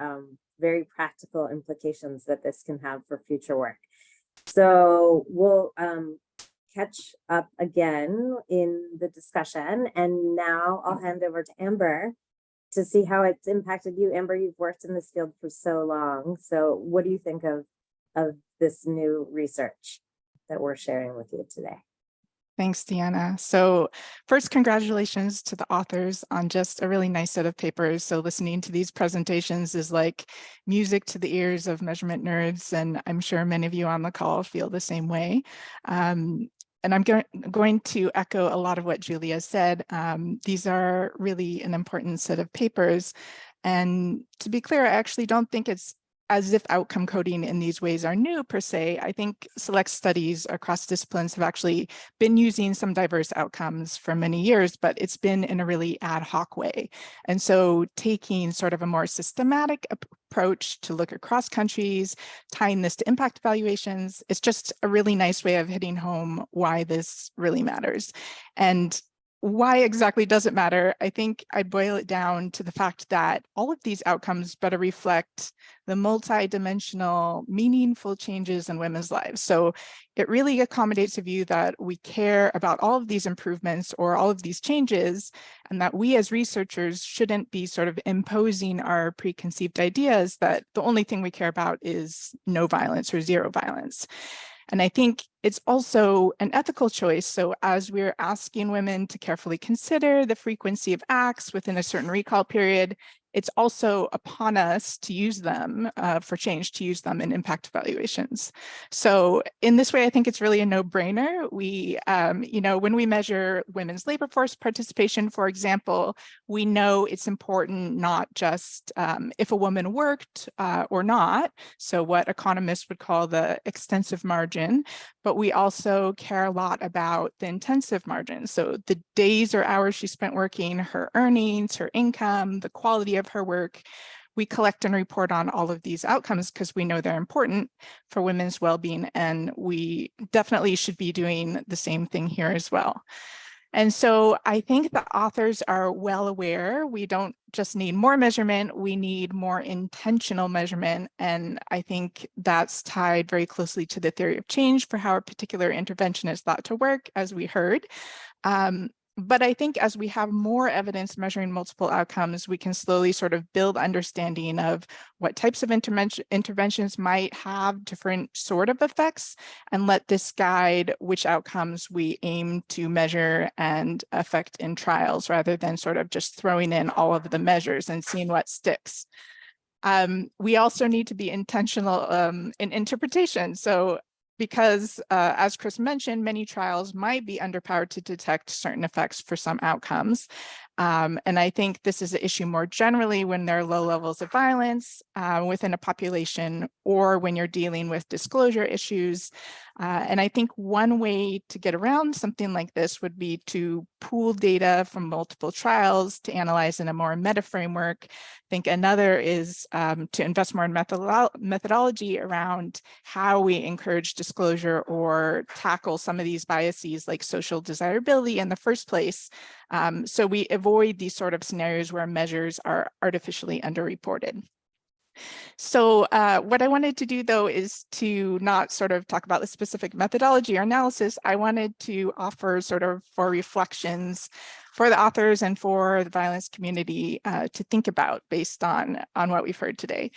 very practical implications that this can have for future work. So we'll catch up again in the discussion. And now I'll hand over to Amber to see how it's impacted you. Amber, you've worked in this field for so long. So what do you think of this new research that we're sharing with you today? Thanks, Deanna. So first, congratulations to the authors on just a really nice set of papers. So listening to these presentations is like music to the ears of measurement nerds, and I'm sure many of you on the call feel the same way. and I'm going to echo a lot of what Julia said. These are really an important set of papers. And to be clear, I actually don't think it's as if outcome coding in these ways are new per se. I think select studies across disciplines have actually been using some diverse outcomes for many years, but it's been in a really ad hoc way. And so taking sort of a more systematic approach to look across countries, tying this to impact evaluations, it's just a really nice way of hitting home why this really matters. And why exactly does it matter? I think I'd boil it down to the fact that all of these outcomes better reflect the multi-dimensional, meaningful changes in women's lives. So it really accommodates a view that we care about all of these improvements or all of these changes, and that we as researchers shouldn't be sort of imposing our preconceived ideas that the only thing we care about is no violence or zero violence. And I think it's also an ethical choice. So as we're asking women to carefully consider the frequency of acts within a certain recall period, it's also upon us to use them for change, to use them in impact evaluations. So in this way, I think it's really a no-brainer. We, when we measure women's labor force participation, for example, we know it's important not just if a woman worked or not, so what economists would call the extensive margin, but we also care a lot about the intensive margin. So the days or hours she spent working, her earnings, her income, the quality of her work. We collect and report on all of these outcomes because we know they're important for women's well-being, and we definitely should be doing the same thing here as well. And so I think the authors are well aware we don't just need more measurement, we need more intentional measurement. And I think that's tied very closely to the theory of change for how a particular intervention is thought to work, as we heard. But I think as we have more evidence measuring multiple outcomes, we can slowly sort of build understanding of what types of interventions might have different sort of effects, and let this guide which outcomes we aim to measure and affect in trials, rather than sort of just throwing in all of the measures and seeing what sticks. We also need to be intentional in interpretation. So because as Chris mentioned, many trials might be underpowered to detect certain effects for some outcomes. And I think this is an issue more generally when there are low levels of violence within a population, or when you're dealing with disclosure issues. And I think one way to get around something like this would be to pool data from multiple trials to analyze in a more meta framework. I think another is to invest more in methodology around how we encourage disclosure or tackle some of these biases like social desirability in the first place. So we avoid these sort of scenarios where measures are artificially underreported. So what I wanted to do, though, is to not sort of talk about the specific methodology or analysis. I wanted to offer sort of 4 reflections for the authors and for the violence community to think about based on what we've heard today.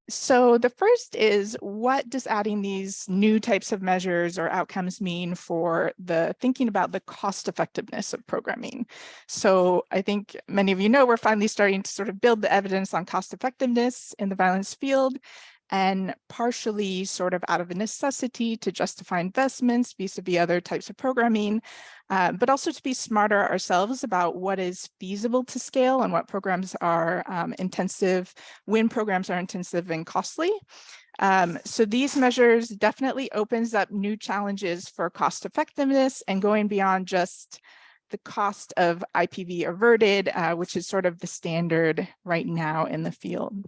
So the first is, what does adding these new types of measures or outcomes mean for the thinking about the cost effectiveness of programming? So I think many of you know we're finally starting to sort of build the evidence on cost effectiveness in the violence field, and partially sort of out of a necessity to justify investments vis-a-vis other types of programming, but also to be smarter ourselves about what is feasible to scale and what programs are intensive, when programs are intensive and costly. So these measures definitely opens up new challenges for cost effectiveness and going beyond just the cost of IPV averted, which is sort of the standard right now in the field.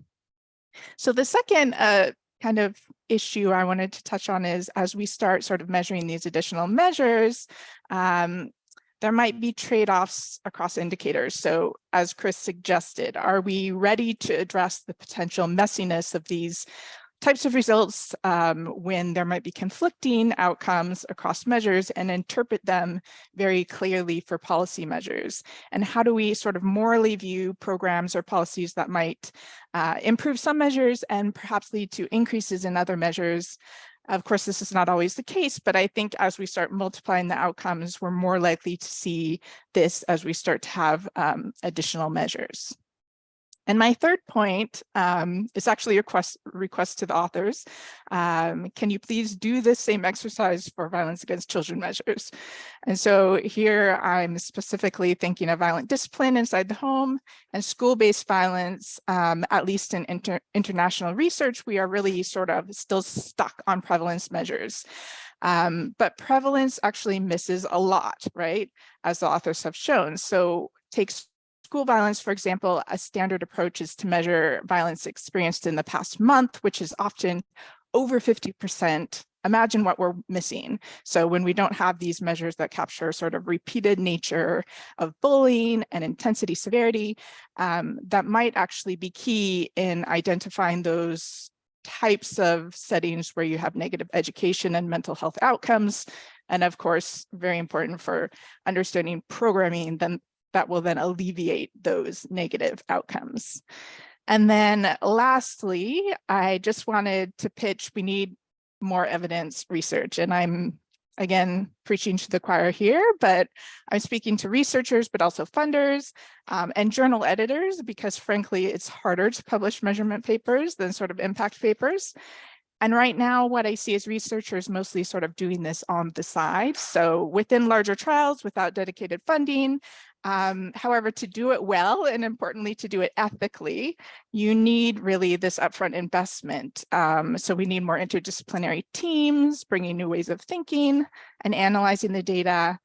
So the second kind of issue I wanted to touch on is, as we start sort of measuring these additional measures, there might be trade-offs across indicators. So as Chris suggested, are we ready to address the potential messiness of these types of results when there might be conflicting outcomes across measures, and interpret them very clearly for policy measures? And how do we sort of morally view programs or policies that might improve some measures and perhaps lead to increases in other measures? Of course, this is not always the case, but I think as we start multiplying the outcomes, we're more likely to see this as we start to have additional measures. And my third point is actually a request to the authors. Can you please do this same exercise for violence against children measures? And so here I'm specifically thinking of violent discipline inside the home and school-based violence. At least in international research, we are really sort of still stuck on prevalence measures. But prevalence actually misses a lot, right? As the authors have shown. So take school violence, for example, a standard approach is to measure violence experienced in the past month, which is often over 50%. Imagine what we're missing. So when we don't have these measures that capture sort of repeated nature of bullying and intensity severity, that might actually be key in identifying those types of settings where you have negative education and mental health outcomes. And of course, very important for understanding programming then that will then alleviate those negative outcomes. And then lastly, I just wanted to pitch, we need more evidence research. And I'm, again, preaching to the choir here, but I'm speaking to researchers, but also funders and journal editors, because frankly, it's harder to publish measurement papers than sort of impact papers. And right now, what I see is researchers mostly sort of doing this on the side. So within larger trials without dedicated funding. However, to do it well, and importantly, to do it ethically, you need really this upfront investment. So we need more interdisciplinary teams, bringing new ways of thinking and analyzing the data.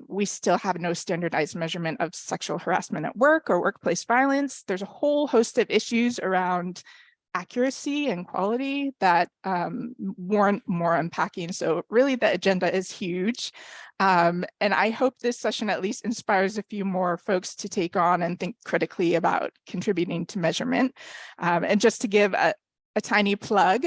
We still have no standardized measurement of sexual harassment at work or workplace violence. There's a whole host of issues around accuracy and quality that warrant more unpacking. So really the agenda is huge. And I hope this session at least inspires a few more folks to take on and think critically about contributing to measurement. And just to give a tiny plug,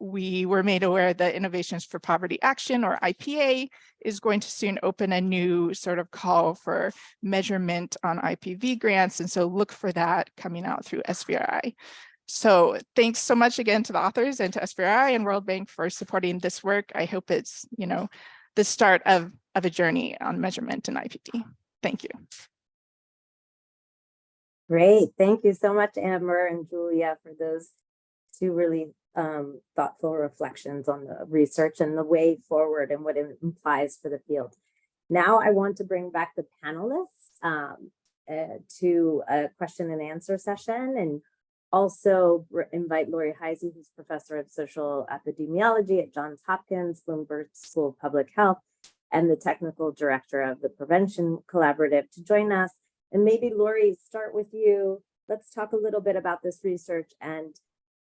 we were made aware that Innovations for Poverty Action, or IPA, is going to soon open a new sort of call for measurement on IPV grants. And so look for that coming out through SVRI. So thanks so much again to the authors and to SVRI and World Bank for supporting this work. I hope it's, the start of a journey on measurement in IPV. Thank you. Great. Thank you so much, Amber and Julia, for those two really thoughtful reflections on the research and the way forward and what it implies for the field. Now I want to bring back the panelists to a question and answer session, and also invite Lori Heisey, who's professor of social epidemiology at Johns Hopkins Bloomberg School of Public Health and the technical director of the Prevention Collaborative, to join us. And maybe Lori, start with you. Let's talk a little bit about this research. And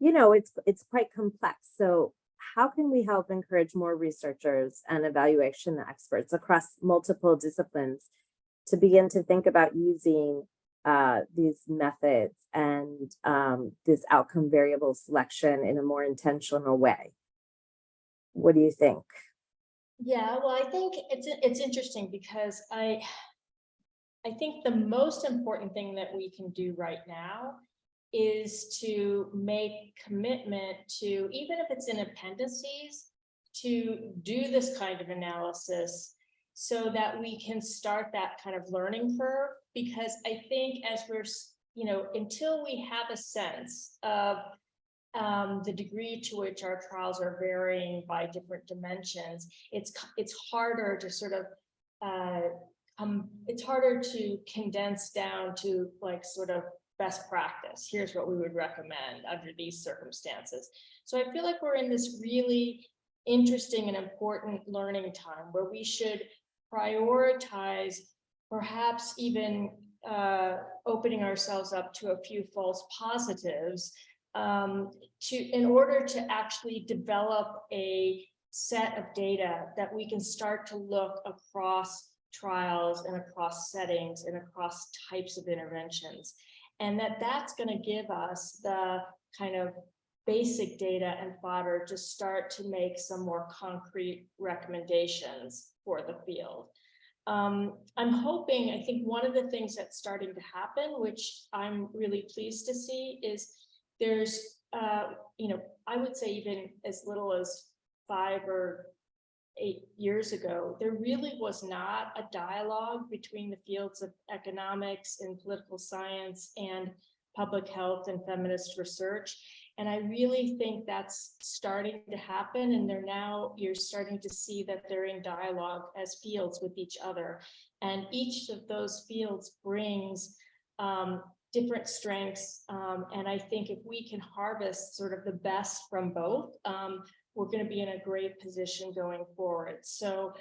it's quite complex. So how can we help encourage more researchers and evaluation experts across multiple disciplines to begin to think about using these methods and this outcome variable selection in a more intentional way? What do you think? Yeah, well, I think it's interesting because I think the most important thing that we can do right now is to make commitment to, even if it's in appendices, to do this kind of analysis so that we can start that kind of learning curve. Because I think as we're, until we have a sense of the degree to which our trials are varying by different dimensions, it's harder to sort of it's harder to condense down to sort of best practice. Here's what we would recommend under these circumstances. So I feel like we're in this really interesting and important learning time where we should prioritize perhaps even opening ourselves up to a few false positives in order to actually develop a set of data that we can start to look across trials and across settings and across types of interventions. And that's going to give us the kind of basic data and fodder to start to make some more concrete recommendations for the field. I'm hoping, I think one of the things that's starting to happen, which I'm really pleased to see, is there's, I would say even as little as 5 or 8 years ago, there really was not a dialogue between the fields of economics and political science and public health and feminist research. And I really think that's starting to happen. And you're starting to see that they're in dialogue as fields with each other. And each of those fields brings different strengths. And I think if we can harvest sort of the best from both, we're going to be in a great position going forward. So,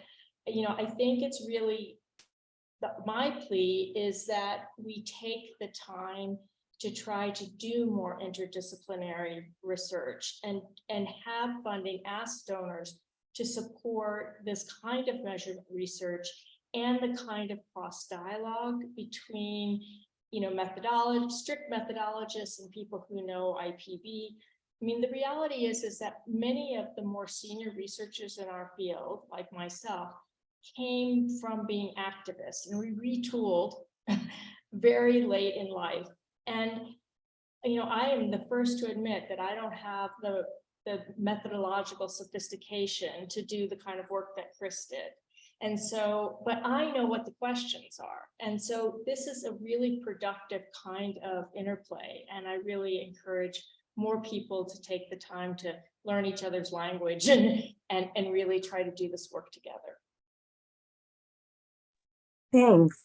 I think it's really, my plea is that we take the time to try to do more interdisciplinary research and have funding, ask donors to support this kind of measurement research and the kind of cross dialogue between, strict methodologists and people who know IPV. I mean, the reality is that many of the more senior researchers in our field, like myself, came from being activists, and we retooled very late in life. And, I am the first to admit that I don't have the methodological sophistication to do the kind of work that Chris did. And so, but I know what the questions are. And so this is a really productive kind of interplay. And I really encourage more people to take the time to learn each other's language and really try to do this work together. Thanks.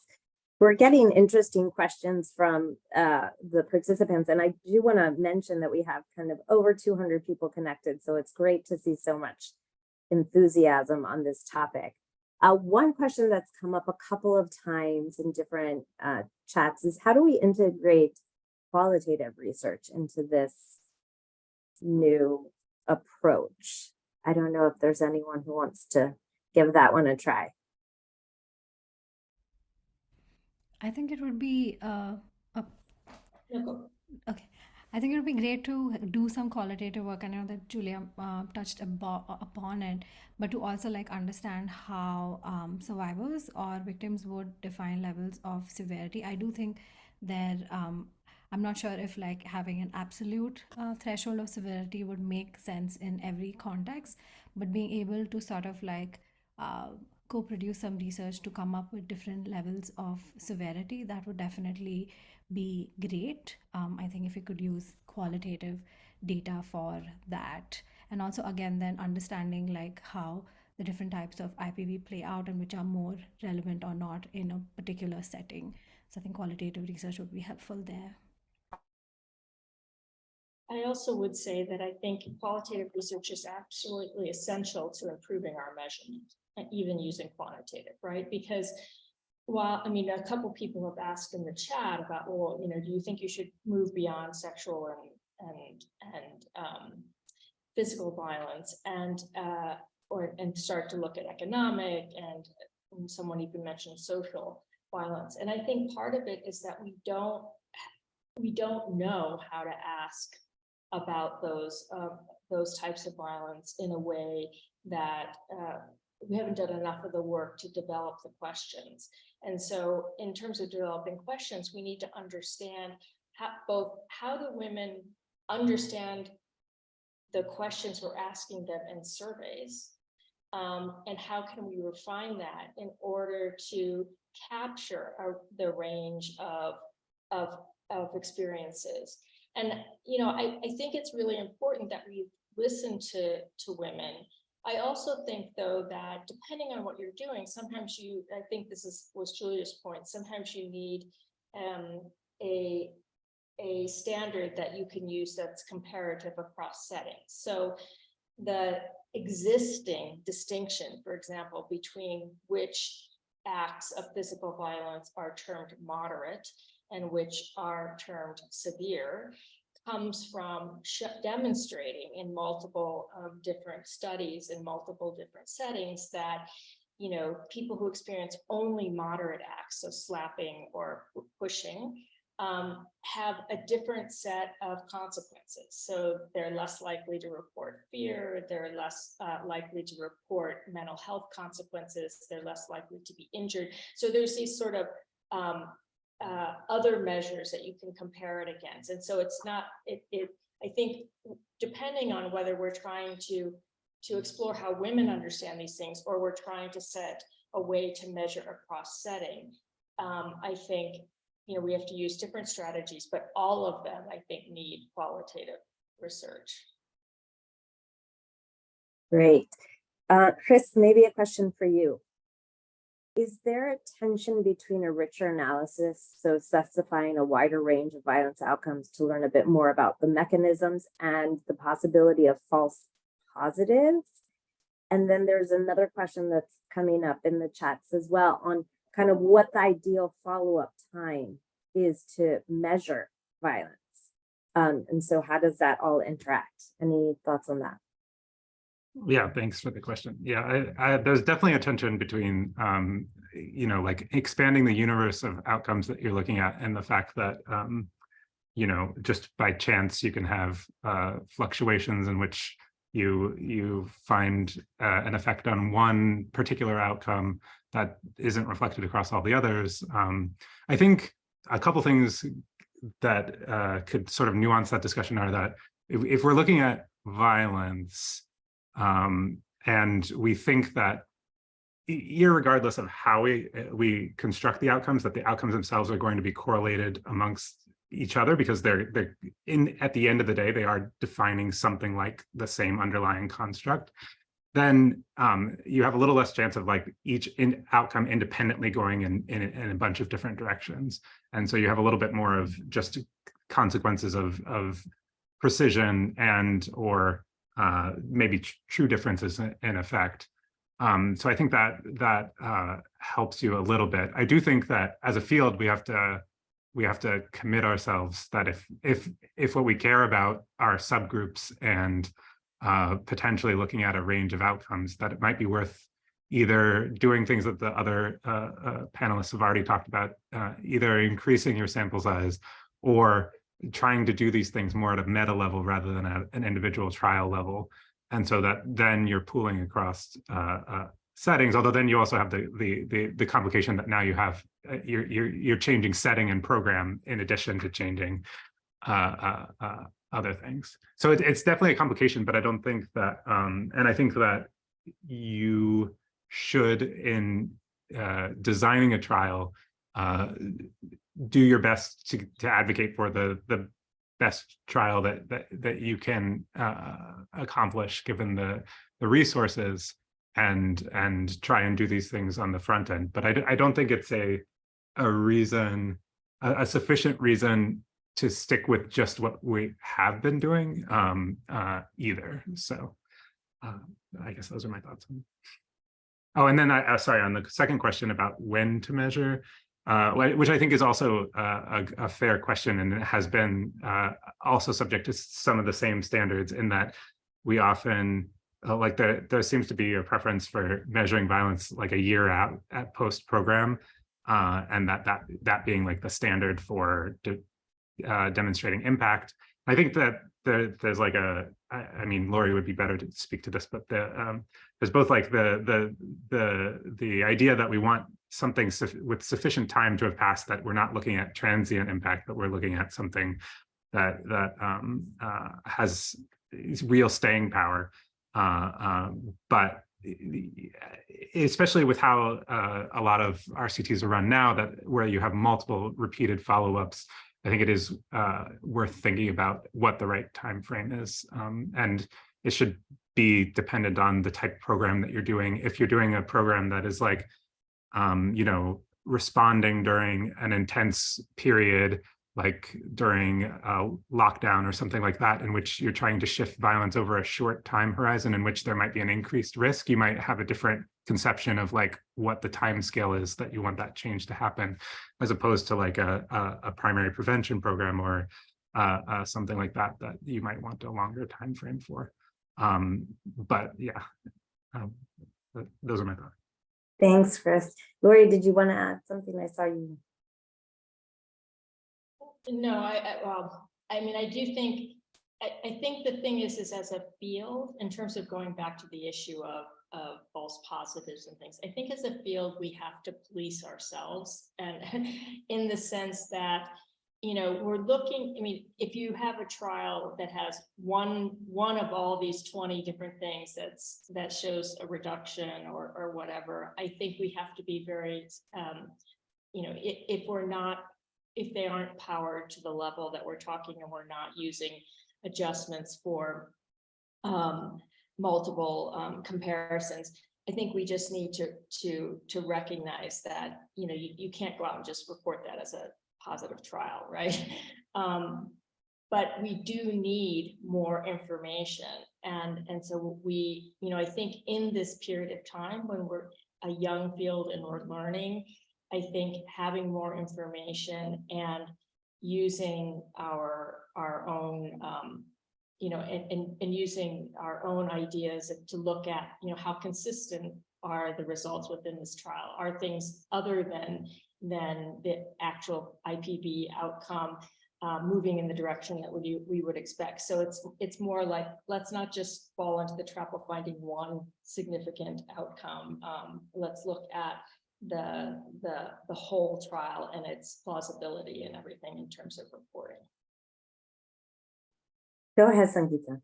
We're getting interesting questions from the participants, and I do want to mention that we have kind of over 200 people connected, so it's great to see so much enthusiasm on this topic. One question that's come up a couple of times in different chats is, how do we integrate qualitative research into this new approach? I don't know if there's anyone who wants to give that one a try. I think it would be okay. I think it would be great to do some qualitative work. I know that Julia touched upon it, but to also understand how survivors or victims would define levels of severity. I do think that I'm not sure if having an absolute threshold of severity would make sense in every context, but being able to sort of co-produce some research to come up with different levels of severity, that would definitely be great. I think if we could use qualitative data for that, and also again then understanding how the different types of IPV play out and which are more relevant or not in a particular setting. So I think qualitative research would be helpful there. I also would say that I think qualitative research is absolutely essential to improving our measurement, and even using quantitative, right? Because while, a couple people have asked in the chat about, well, do you think you should move beyond sexual and physical violence and start to look at economic and someone even mentioned social violence. And I think part of it is that we don't know how to ask about those types of violence in a way that we haven't done enough of the work to develop the questions. And so in terms of developing questions, we need to understand how do women understand the questions we're asking them in surveys, and how can we refine that in order to capture the range of experiences. And I think it's really important that we listen to women. I also think, though, that depending on what you're doing, sometimes I think this was Julia's point, sometimes you need a standard that you can use that's comparative across settings. So the existing distinction, for example, between which acts of physical violence are termed moderate and which are termed severe, comes from demonstrating in multiple different studies in multiple different settings that people who experience only moderate acts, so slapping or pushing, have a different set of consequences. So they're less likely to report fear, they're less likely to report mental health consequences, they're less likely to be injured. So there's these sort of other measures that you can compare it against. And so it's not, I think, depending on whether we're trying to explore how women understand these things, or we're trying to set a way to measure across setting, I think we have to use different strategies, but all of them, I think, need qualitative research. Great. Chris, maybe a question for you. Is there a tension between a richer analysis, so specifying a wider range of violence outcomes to learn a bit more about the mechanisms and the possibility of false positives? And then there's another question that's coming up in the chats as well on kind of what the ideal follow-up time is to measure violence. And so how does that all interact? Any thoughts on that? Yeah, thanks for the question. Yeah, there's definitely a tension between, like expanding the universe of outcomes that you're looking at and the fact that, just by chance you can have fluctuations in which you find an effect on one particular outcome that isn't reflected across all the others. I think a couple things that could sort of nuance that discussion are that if we're looking at violence, and we think that irregardless of how we construct the outcomes, that the outcomes themselves are going to be correlated amongst each other because they're at the end of the day, they are defining something like the same underlying construct, then you have a little less chance of like each outcome independently going in a bunch of different directions. And so you have a little bit more of just consequences of precision and or maybe true differences in effect. So I think that helps you a little bit. I do think that as a field, we have to commit ourselves that if what we care about are subgroups and potentially looking at a range of outcomes, that it might be worth either doing things that the other panelists have already talked about, either increasing your sample size or trying to do these things more at a meta level rather than at an individual trial level. And so that then you're pooling across settings, although then you also have the complication that now you have, you're changing setting and program in addition to changing other things. So it's definitely a complication, but I don't think that, and I think that you should, in designing a trial, do your best to advocate for the best trial that you can accomplish given the resources and try and do these things on the front end. But I don't think it's a sufficient reason to stick with just what we have been doing either. So I guess those are my thoughts. Oh, and then sorry, on the second question about when to measure, which I think is also a fair question, and it has been also subject to some of the same standards in that we often, like there seems to be a preference for measuring violence like a year out at post-program, and that being like the standard for demonstrating impact. I think that there's like I mean, Lori would be better to speak to this, but there's both like the idea that we want something with sufficient time to have passed, that we're not looking at transient impact, but we're looking at something that has real staying power. But especially with how a lot of RCTs are run now, where you have multiple repeated follow-ups, I think it is worth thinking about what the right time frame is, and it should be dependent on the type of program that you're doing. If you're doing a program that is like, responding during an intense period, like during a lockdown or something like that, in which you're trying to shift violence over a short time horizon in which there might be an increased risk, you might have a different conception of like what the time scale is that you want that change to happen, as opposed to like a primary prevention program or something like that you might want a longer time frame for. But yeah, those are my thoughts. Thanks, Chris. Lori, did you want to add something? I saw you. No, I mean, I do think, I think the thing is as a field, in terms of going back to the issue of false positives and things, I think as a field, we have to police ourselves, and in the sense that, we're looking, I mean, if you have a trial that has one of all these 20 different things that shows a reduction or whatever, I think we have to be very, if they aren't powered to the level that we're talking, and we're not using adjustments for multiple comparisons. I think we just need to recognize that, you know, you can't go out and just report that as a positive trial, right? But we do need more information. And so we, you know, I think in this period of time when we're a young field and we're learning, I think having more information and using our own, you know, and using our own ideas to look at, you know, how consistent are the results within this trial? Are things other than the actual IPV outcome moving in the direction that we would expect? So it's more like, let's not just fall into the trap of finding one significant outcome. Let's look at the whole trial and its plausibility and everything in terms of reporting. Go ahead, Sangeeta.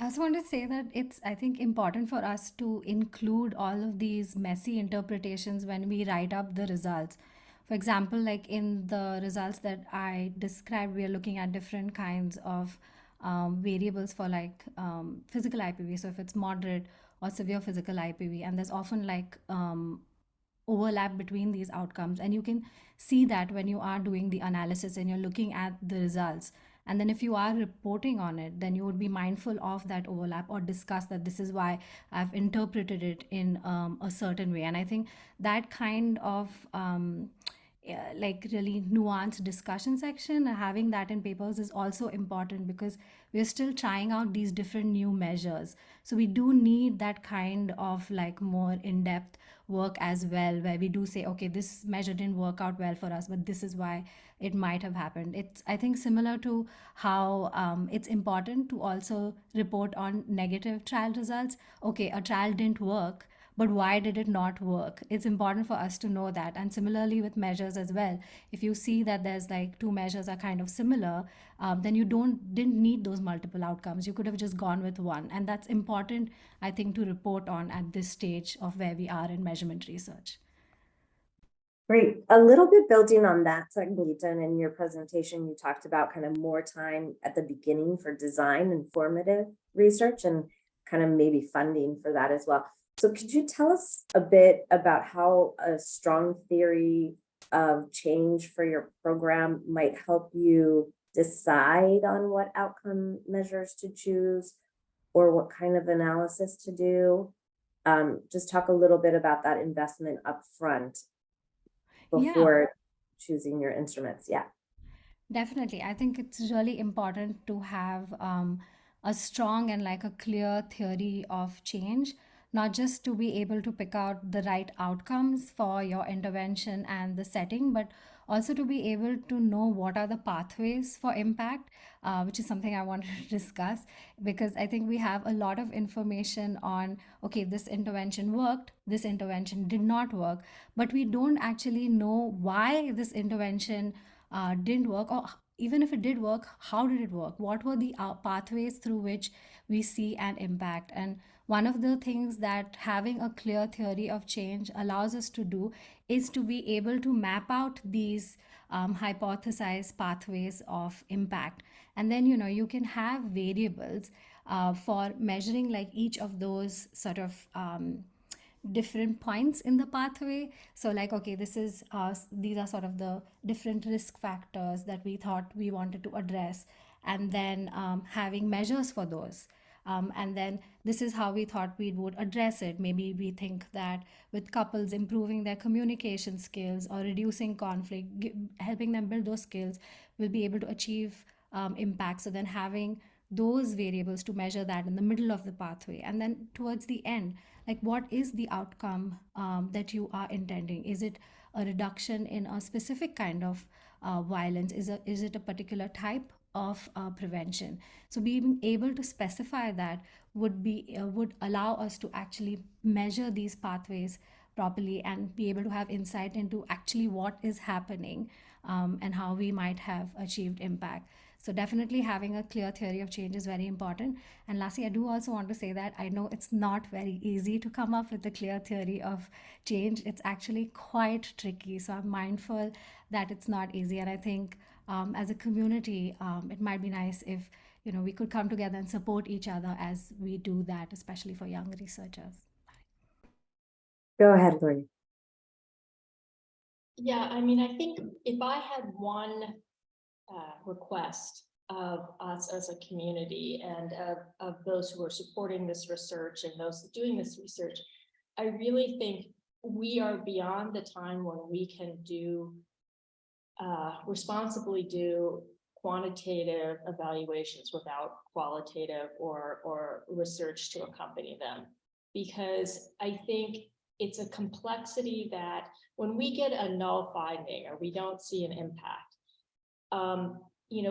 I just want to say that it's, I think, important for us to include all of these messy interpretations when we write up the results. For example, like in the results that I described, we are looking at different kinds of variables for like physical IPV. So if it's moderate or severe physical IPV, and there's often like overlap between these outcomes, and you can see that when you are doing the analysis and you're looking at the results. And then if you are reporting on it, then you would be mindful of that overlap or discuss that this is why I've interpreted it in a certain way. And I think that kind of like really nuanced discussion section, having that in papers is also important, because we're still trying out these different new measures. So we do need that kind of like more in-depth work as well, where we do say, okay, this measure didn't work out well for us, but this is why it might have happened. It's, I think, similar to how it's important to also report on negative trial results. Okay, a trial didn't work, but why did it not work? It's important for us to know that. And similarly with measures as well, if you see that there's like two measures are kind of similar, then you didn't need those multiple outcomes. You could have just gone with one. And that's important, I think, to report on at this stage of where we are in measurement research. Great. A little bit building on that, Sangeeta, and in your presentation, you talked about kind of more time at the beginning for design and formative research, and kind of maybe funding for that as well. So could you tell us a bit about how a strong theory of change for your program might help you decide on what outcome measures to choose or what kind of analysis to do? Just talk a little bit about that investment up front before choosing your instruments. Yeah. Definitely. I think it's really important to have a strong and like a clear theory of change, not just to be able to pick out the right outcomes for your intervention and the setting, but also to be able to know what are the pathways for impact, which is something I wanted to discuss, because I think we have a lot of information on, okay, this intervention worked, this intervention did not work, but we don't actually know why this intervention didn't work, or even if it did work, how did it work? What were the pathways through which we see an impact? And one of the things that having a clear theory of change allows us to do is to be able to map out these hypothesized pathways of impact. And then, you know, you can have variables for measuring like each of those sort of different points in the pathway. So like, okay, this is these are sort of the different risk factors that we thought we wanted to address, and then having measures for those. And then this is how we thought we would address it. Maybe we think that with couples improving their communication skills or reducing conflict, helping them build those skills, we'll be able to achieve impact. So then having those variables to measure that in the middle of the pathway. And then towards the end, like what is the outcome that you are intending? Is it a reduction in a specific kind of violence? Is it a particular type of prevention? So being able to specify that would allow us to actually measure these pathways properly and be able to have insight into actually what is happening and how we might have achieved impact. So definitely having a clear theory of change is very important. And lastly, I do also want to say that I know it's not very easy to come up with a clear theory of change. It's actually quite tricky. So I'm mindful that it's not easy. And I think as a community, it might be nice if we could come together and support each other as we do that, especially for young researchers. Go ahead, Lori. Yeah, I mean, I think if I had one request of us as a community and of those who are supporting this research and those doing this research, I really think we are beyond the time when we can do responsibly do quantitative evaluations without qualitative or research to accompany them. Because I think it's a complexity that when we get a null finding or we don't see an impact,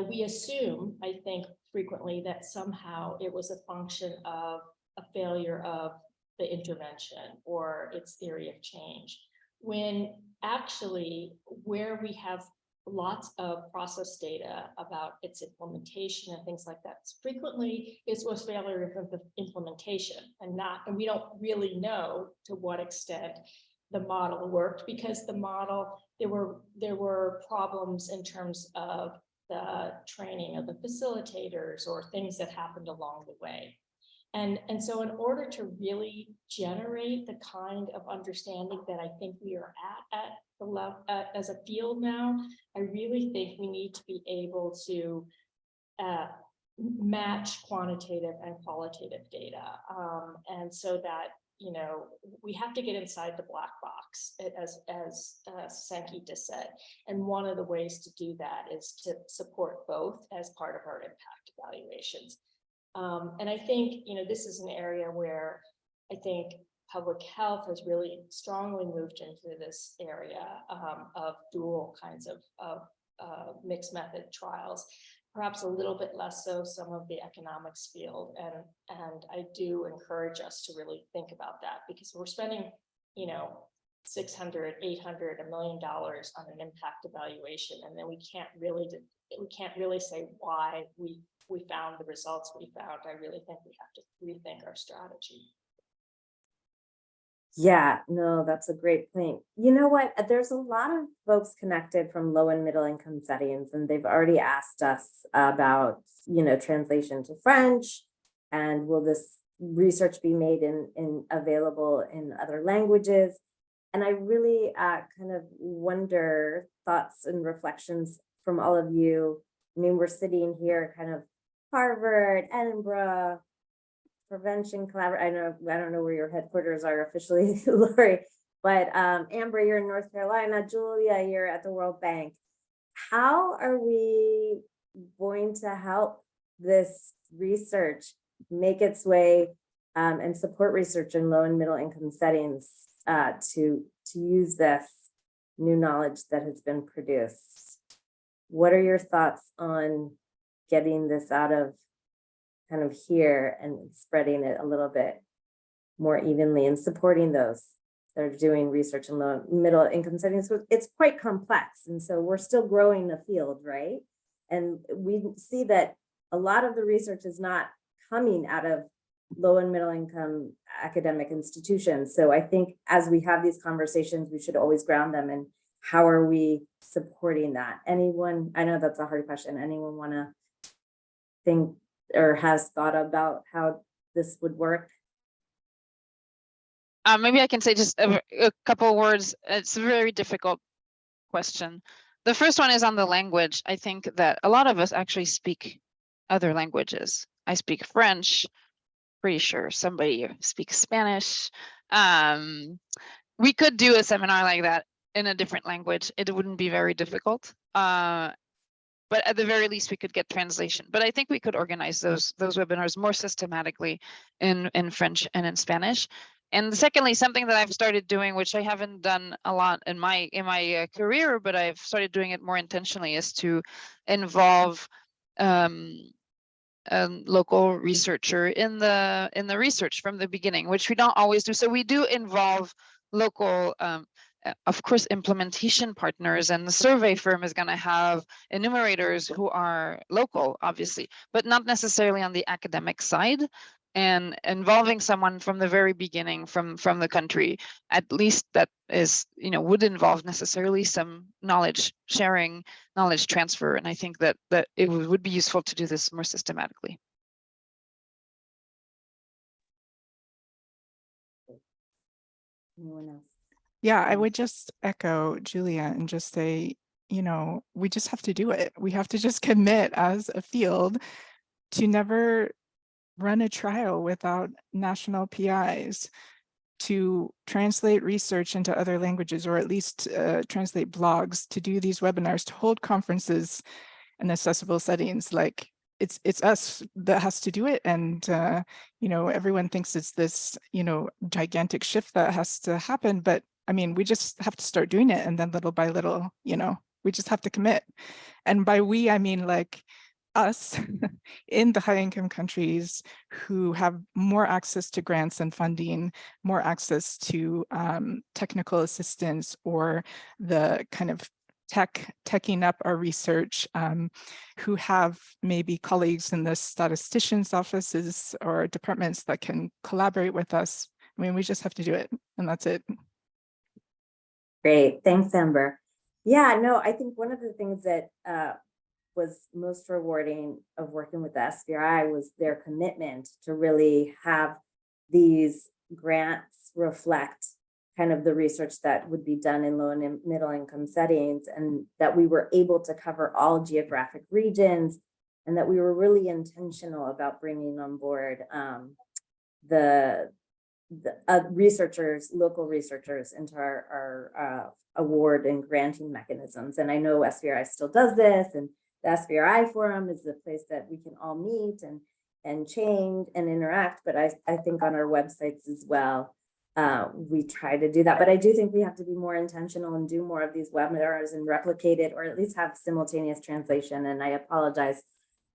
we assume, I think frequently, that somehow it was a function of a failure of the intervention or its theory of change. When actually, where we have lots of process data about its implementation and things like that, frequently it was failure of the implementation and we don't really know to what extent the model worked, because the model, there were problems in terms of the training of the facilitators or things that happened along the way. And so in order to really generate the kind of understanding that I think we are at the level as a field now, I really think we need to be able to match quantitative and qualitative data. And so that, we have to get inside the black box, as Sangeeta said. And one of the ways to do that is to support both as part of our impact evaluations. And I think, this is an area where I think public health has really strongly moved into this area of dual kinds of mixed method trials. Perhaps a little bit less so some of the economics field. And I do encourage us to really think about that, because we're spending, $600, $800, $1 million on an impact evaluation. And then we can't really say why we found the results we found. I really think we have to rethink our strategy. Yeah, no, that's a great point. You know what? There's a lot of folks connected from low and middle income settings, and they've already asked us about, translation to French, and will this research be made in available in other languages? And I really kind of wonder thoughts and reflections from all of you. I mean, we're sitting here kind of Harvard, Edinburgh, prevention collaborative. I don't know where your headquarters are officially, Lori, but Amber, you're in North Carolina. Julia, you're at the World Bank. How are we going to help this research make its way and support research in low and middle income settings to use this new knowledge that has been produced? What are your thoughts on getting this out of kind of here and spreading it a little bit more evenly and supporting those that are doing research in low middle income settings? It's quite complex. And so we're still growing the field, right? And we see that a lot of the research is not coming out of low and middle income academic institutions. So I think as we have these conversations, we should always ground them in how are we supporting that? Anyone, I know that's a hard question. Anyone want to think or has thought about how this would work? Maybe I can say just a couple words. It's a very difficult question. The first one is on the language. I think that a lot of us actually speak other languages. I speak French, pretty sure somebody speaks Spanish. We could do a seminar like that in a different language. It wouldn't be very difficult. But at the very least, we could get translation. But I think we could organize those webinars more systematically in French and in Spanish. And secondly, something that I've started doing, which I haven't done a lot in my career, but I've started doing it more intentionally, is to involve local researcher in the research from the beginning, which we don't always do. So we do involve local of course, implementation partners, and the survey firm is going to have enumerators who are local, obviously, but not necessarily on the academic side. And involving someone from the very beginning from the country, at least that is, would involve necessarily some knowledge sharing, knowledge transfer. And I think that it would be useful to do this more systematically. Anyone else? Yeah, I would just echo Julia and just say, we just have to do it. We have to just commit as a field to never run a trial without national PIs, to translate research into other languages, or at least translate blogs, to do these webinars, to hold conferences in accessible settings. Like it's us that has to do it. And, everyone thinks it's this, gigantic shift that has to happen. But I mean, we just have to start doing it. And then little by little, we just have to commit. And by we, I mean like us in the high income countries who have more access to grants and funding, more access to technical assistance, or the kind of teching up our research, who have maybe colleagues in the statisticians' offices or departments that can collaborate with us. I mean, we just have to do it, and that's it. Great, thanks, Amber. Yeah, no, I think one of the things that was most rewarding of working with the SVRI was their commitment to really have these grants reflect kind of the research that would be done in low and middle income settings, and that we were able to cover all geographic regions, and that we were really intentional about bringing on board the researchers, local researchers, into our award and granting mechanisms. And I know SVRI still does this, and the SVRI forum is the place that we can all meet and change and interact. But I think on our websites as well, we try to do that. But I do think we have to be more intentional and do more of these webinars and replicate it, or at least have simultaneous translation. And I apologize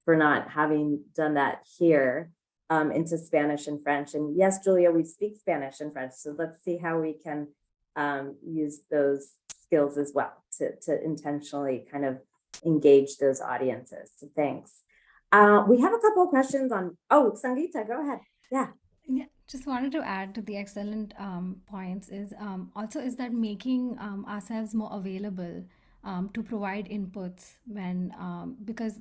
for not having done that here into Spanish and French. And yes, Julia, we speak Spanish and French. So let's see how we can use those skills as well to intentionally kind of engage those audiences. So thanks. We have a couple of questions on, Sangeeta, go ahead. Yeah, just wanted to add to the excellent points is also is that making ourselves more available to provide inputs when because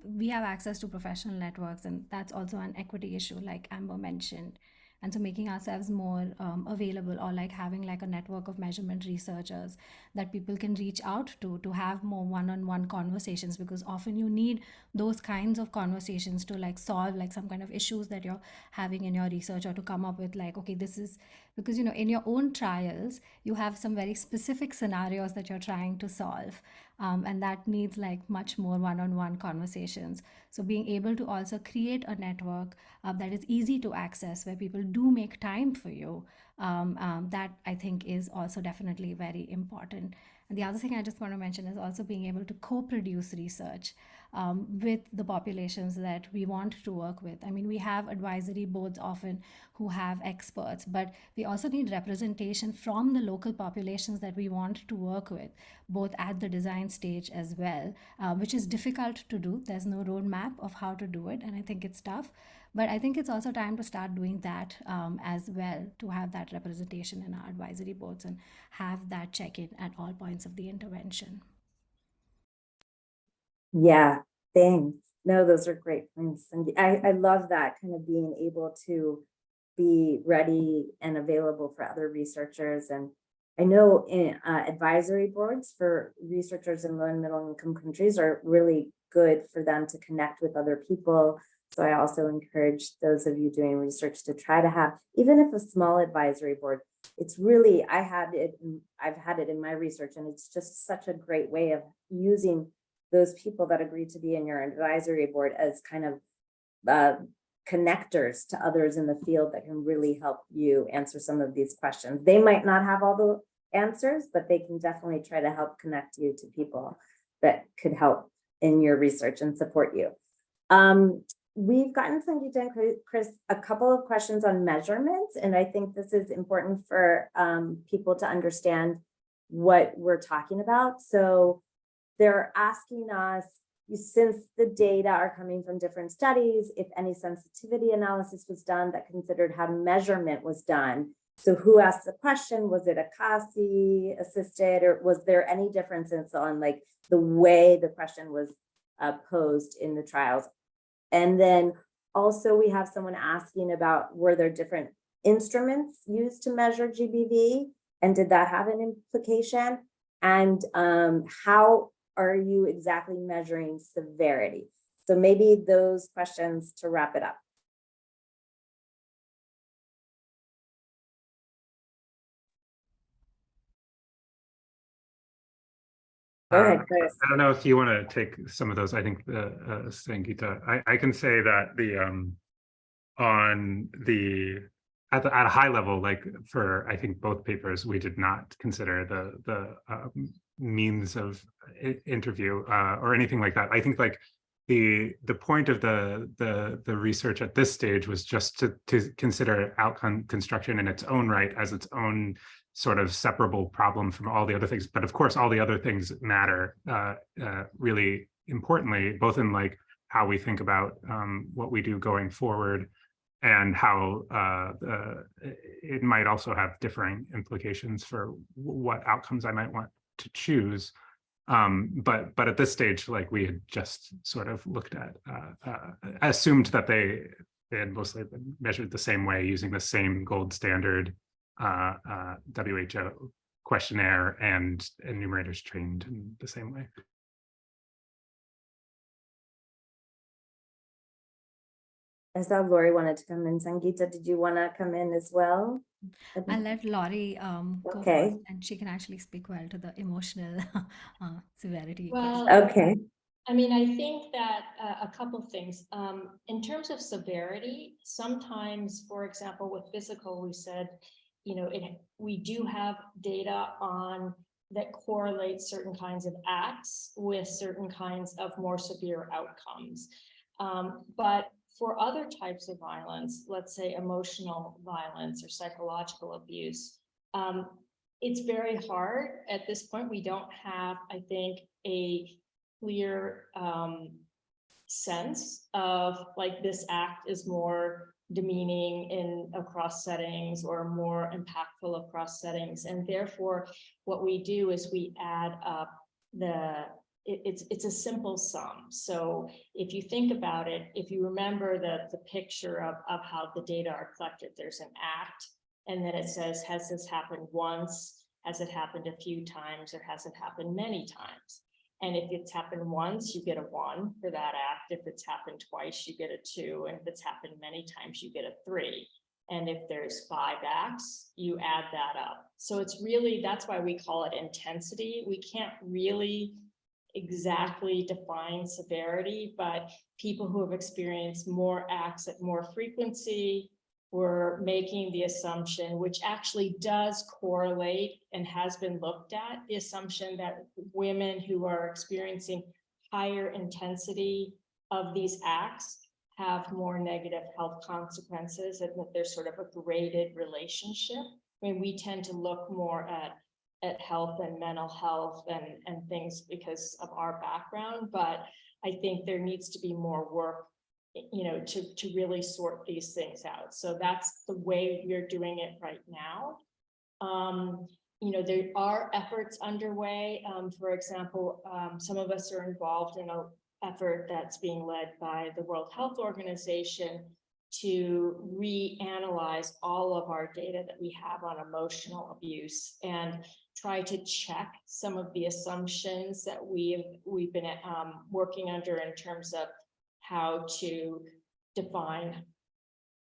we have access to professional networks, and that's also an equity issue like Amber mentioned. And so making ourselves more available, or having a network of measurement researchers that people can reach out to have more one-on-one conversations, because often you need those kinds of conversations to solve some kind of issues that you're having in your research, or to come up with okay, this is because in your own trials you have some very specific scenarios that you're trying to solve, and that needs much more one-on-one conversations. So being able to also create a network that is easy to access, where people do make time for you, that I think is also definitely very important. And the other thing I just want to mention is also being able to co-produce research with the populations that we want to work with. I mean, we have advisory boards often who have experts, but we also need representation from the local populations that we want to work with, both at the design stage as well, which is difficult to do. There's no roadmap of how to do it, and I think it's tough. But I think it's also time to start doing that as well, to have that representation in our advisory boards and have that check-in at all points of the intervention. Yeah, thanks. No, those are great points. And I love that kind of being able to be ready and available for other researchers. And I know in advisory boards for researchers in low and middle income countries are really good for them to connect with other people. So I also encourage those of you doing research to try to have, even if a small advisory board, it's really, I've had it in my research, and it's just such a great way of using those people that agree to be in your advisory board as kind of connectors to others in the field that can really help you answer some of these questions. They might not have all the answers, but they can definitely try to help connect you to people that could help in your research and support you. We've gotten, Sangeeta and Chris, a couple of questions on measurements, and I think this is important for people to understand what we're talking about. So they're asking us, since the data are coming from different studies, if any sensitivity analysis was done that considered how measurement was done. So who asked the question? Was it Akasi assisted, or was there any differences on like the way the question was posed in the trials? And then also we have someone asking about, were there different instruments used to measure GBV? And did that have an implication? And how are you exactly measuring severity? So maybe those questions to wrap it up. Go ahead, Chris. I don't know if you want to take some of those. I think Sangeeta, I can say that at a high level, like for I think both papers, we did not consider the means of interview or anything like that. I think like the point of the research at this stage was just to consider outcome construction in its own right as its own sort of separable problem from all the other things. But of course, all the other things matter really importantly, both in like how we think about what we do going forward, and how it might also have differing implications for what outcomes I might want to choose. But at this stage, like we had just sort of looked at, assumed that they had mostly been measured the same way using the same gold standard WHO questionnaire and enumerators trained in the same way. I saw Lori wanted to come in. Sangeeta, did you want to come in as well? I'll let Laurie go Okay. first, and she can actually speak well to the emotional severity Well, question. Okay. I mean, I think that a couple of things. In terms of severity, sometimes, for example, with physical, we said, you know, we do have data on that correlates certain kinds of acts with certain kinds of more severe outcomes. But for other types of violence, let's say emotional violence or psychological abuse, it's very hard at this point. We don't have, I think, a clear sense of like this act is more demeaning across settings or more impactful across settings. And therefore, what we do is we add up it's a simple sum. So if you think about it, if you remember the picture of how the data are collected, there's an act, and then it says, has this happened once? Has it happened a few times, or has it happened many times? And if it's happened once, you get a 1 for that act. If it's happened twice, you get a 2. And if it's happened many times, you get a 3. And if there's 5 acts, you add that up. So it's really, that's why we call it intensity. We can't really exactly define severity, but people who have experienced more acts at more frequency were making the assumption, which actually does correlate and has been looked at, the assumption that women who are experiencing higher intensity of these acts have more negative health consequences, and that there's sort of a graded relationship. I mean, we tend to look more at health and mental health and things because of our background, but I think there needs to be more work, you know, to really sort these things out. So that's the way we're doing it right now. You know, there are efforts underway. For example, some of us are involved in an effort that's being led by the World Health Organization to reanalyze all of our data that we have on emotional abuse and try to check some of the assumptions that we've been working under in terms of how to define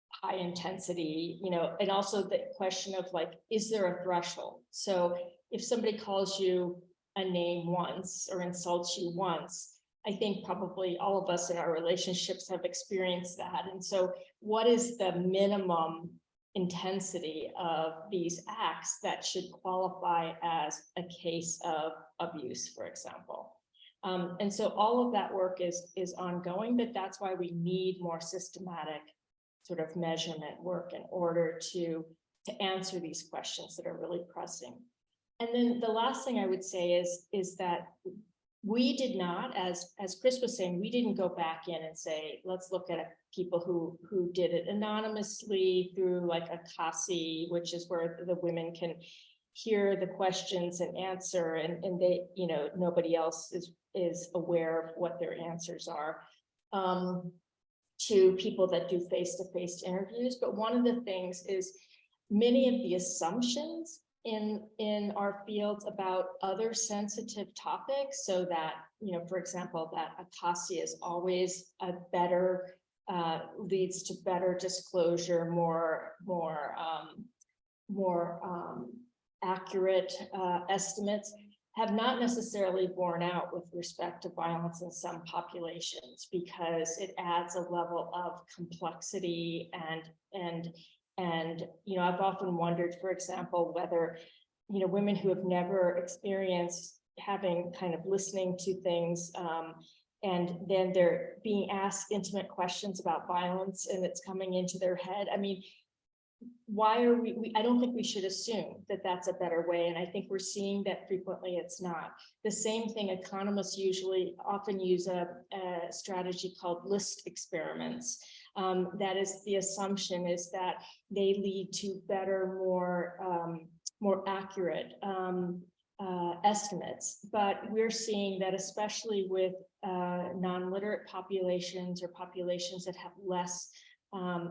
high intensity, you know, and also the question of like, is there a threshold? So if somebody calls you a name once or insults you once, I think probably all of us in our relationships have experienced that. And so what is the minimum intensity of these acts that should qualify as a case of abuse, for example? And so all of that work is ongoing, but that's why we need more systematic sort of measurement work in order to answer these questions that are really pressing. And then the last thing I would say is that we did not, as Chris was saying, we didn't go back in and say, let's look at people who did it anonymously through like a CASI, which is where the women can hear the questions and answer, and they, you know, nobody else is aware of what their answers are, to people that do face-to-face interviews. But one of the things is many of the assumptions in our fields about other sensitive topics, so that, you know, for example, that ACASI is always a better, leads to better disclosure, more accurate estimates, have not necessarily borne out with respect to violence in some populations, because it adds a level of complexity and, you know, I've often wondered, for example, whether, you know, women who have never experienced having kind of listening to things, and then they're being asked intimate questions about violence and it's coming into their head. I mean, why are I don't think we should assume that that's a better way. And I think we're seeing that frequently it's not. The same thing, economists often use a strategy called list experiments. That is, the assumption is that they lead to better, more accurate estimates. But we're seeing that, especially with non-literate populations or populations that have less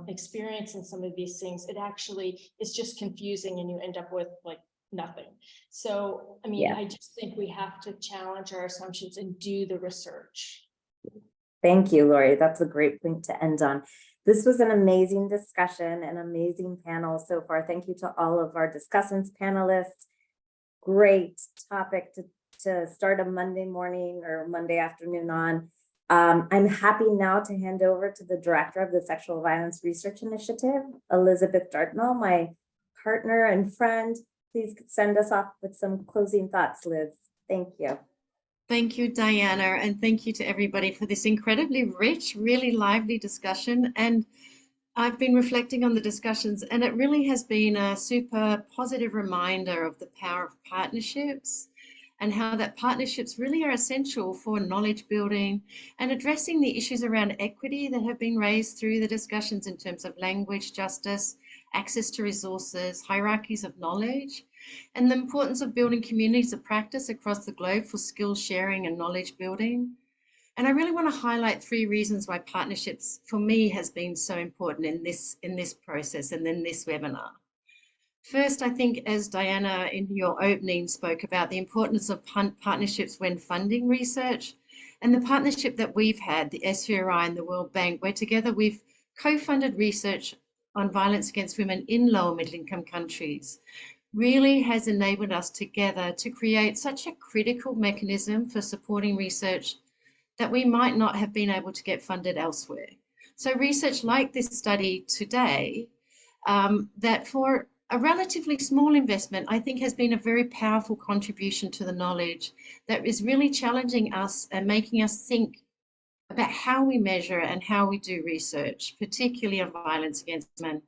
experience in some of these things, it actually is just confusing and you end up with like nothing. So, I mean, I just think we have to challenge our assumptions and do the research. Thank you, Lori. That's a great point to end on. This was an amazing discussion, an amazing panel so far. Thank you to all of our discussants, panelists. Great topic to start a Monday morning or Monday afternoon on. I'm happy now to hand over to the director of the Sexual Violence Research Initiative, Elizabeth Dartnell, my partner and friend. Please send us off with some closing thoughts, Liz. Thank you. Thank you, Diana, and thank you to everybody for this incredibly rich, really lively discussion. And I've been reflecting on the discussions, and it really has been a super positive reminder of the power of partnerships and how that partnerships really are essential for knowledge building and addressing the issues around equity that have been raised through the discussions in terms of language, justice, access to resources, hierarchies of knowledge, and the importance of building communities of practice across the globe for skill sharing and knowledge building. And I really want to highlight 3 reasons why partnerships for me has been so important in this process and in this webinar. First, I think, as Diana in your opening spoke about the importance of partnerships when funding research, and the partnership that we've had, the SVRI and the World Bank, where together we've co-funded research on violence against women in lower middle income countries, really has enabled us together to create such a critical mechanism for supporting research that we might not have been able to get funded elsewhere. So research like this study today, that for a relatively small investment, I think has been a very powerful contribution to the knowledge that is really challenging us and making us think about how we measure and how we do research, particularly on violence against women.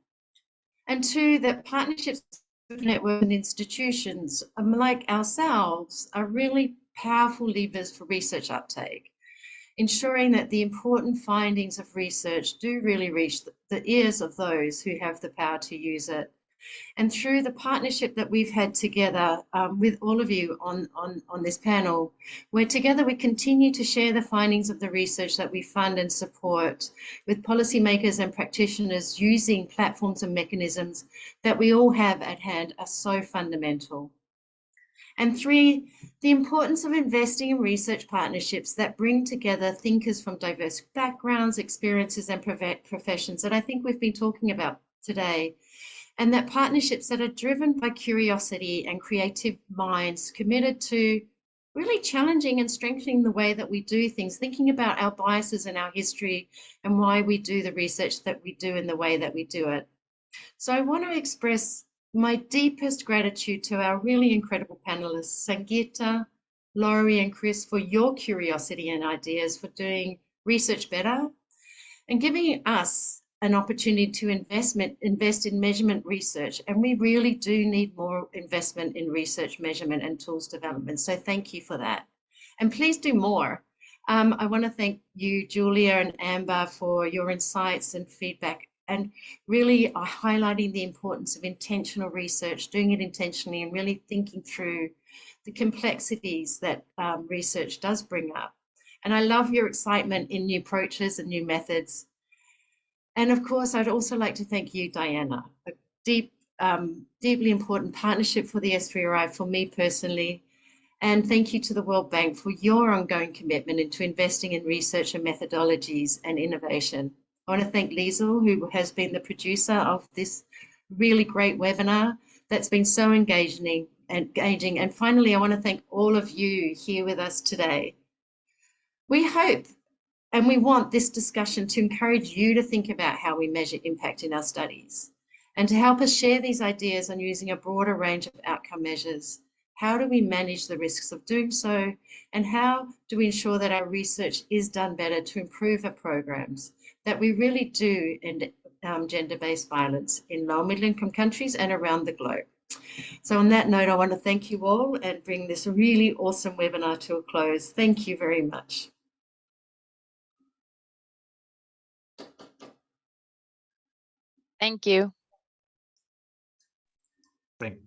And 2, that partnerships with networks and institutions like ourselves are really powerful levers for research uptake, ensuring that the important findings of research do really reach the ears of those who have the power to use it. And through the partnership that we've had together with all of you on this panel, where together we continue to share the findings of the research that we fund and support with policymakers and practitioners using platforms and mechanisms that we all have at hand, are so fundamental. And 3, the importance of investing in research partnerships that bring together thinkers from diverse backgrounds, experiences, and professions that I think we've been talking about today. And that partnerships that are driven by curiosity and creative minds committed to really challenging and strengthening the way that we do things, thinking about our biases and our history and why we do the research that we do in the way that we do it. So I want to express my deepest gratitude to our really incredible panelists, Sangeeta, Laurie, and Chris, for your curiosity and ideas for doing research better and giving us an opportunity to invest in measurement research, and we really do need more investment in research, measurement, and tools development. So thank you for that, and please do more. I want to thank you, Julia and Amber, for your insights and feedback, and really highlighting the importance of intentional research, doing it intentionally, and really thinking through the complexities that research does bring up. And I love your excitement in new approaches and new methods. And of course, I'd also like to thank you, Diana, a deeply important partnership for the SVRI for me personally. And thank you to the World Bank for your ongoing commitment into investing in research and methodologies and innovation. I want to thank Liesl, who has been the producer of this really great webinar that's been so engaging. And finally, I want to thank all of you here with us today. We hope and we want this discussion to encourage you to think about how we measure impact in our studies and to help us share these ideas on using a broader range of outcome measures. How do we manage the risks of doing so? And how do we ensure that our research is done better to improve our programs, that we really do end gender-based violence in low and middle income countries and around the globe? So on that note, I want to thank you all and bring this really awesome webinar to a close. Thank you very much. Thank you. Thank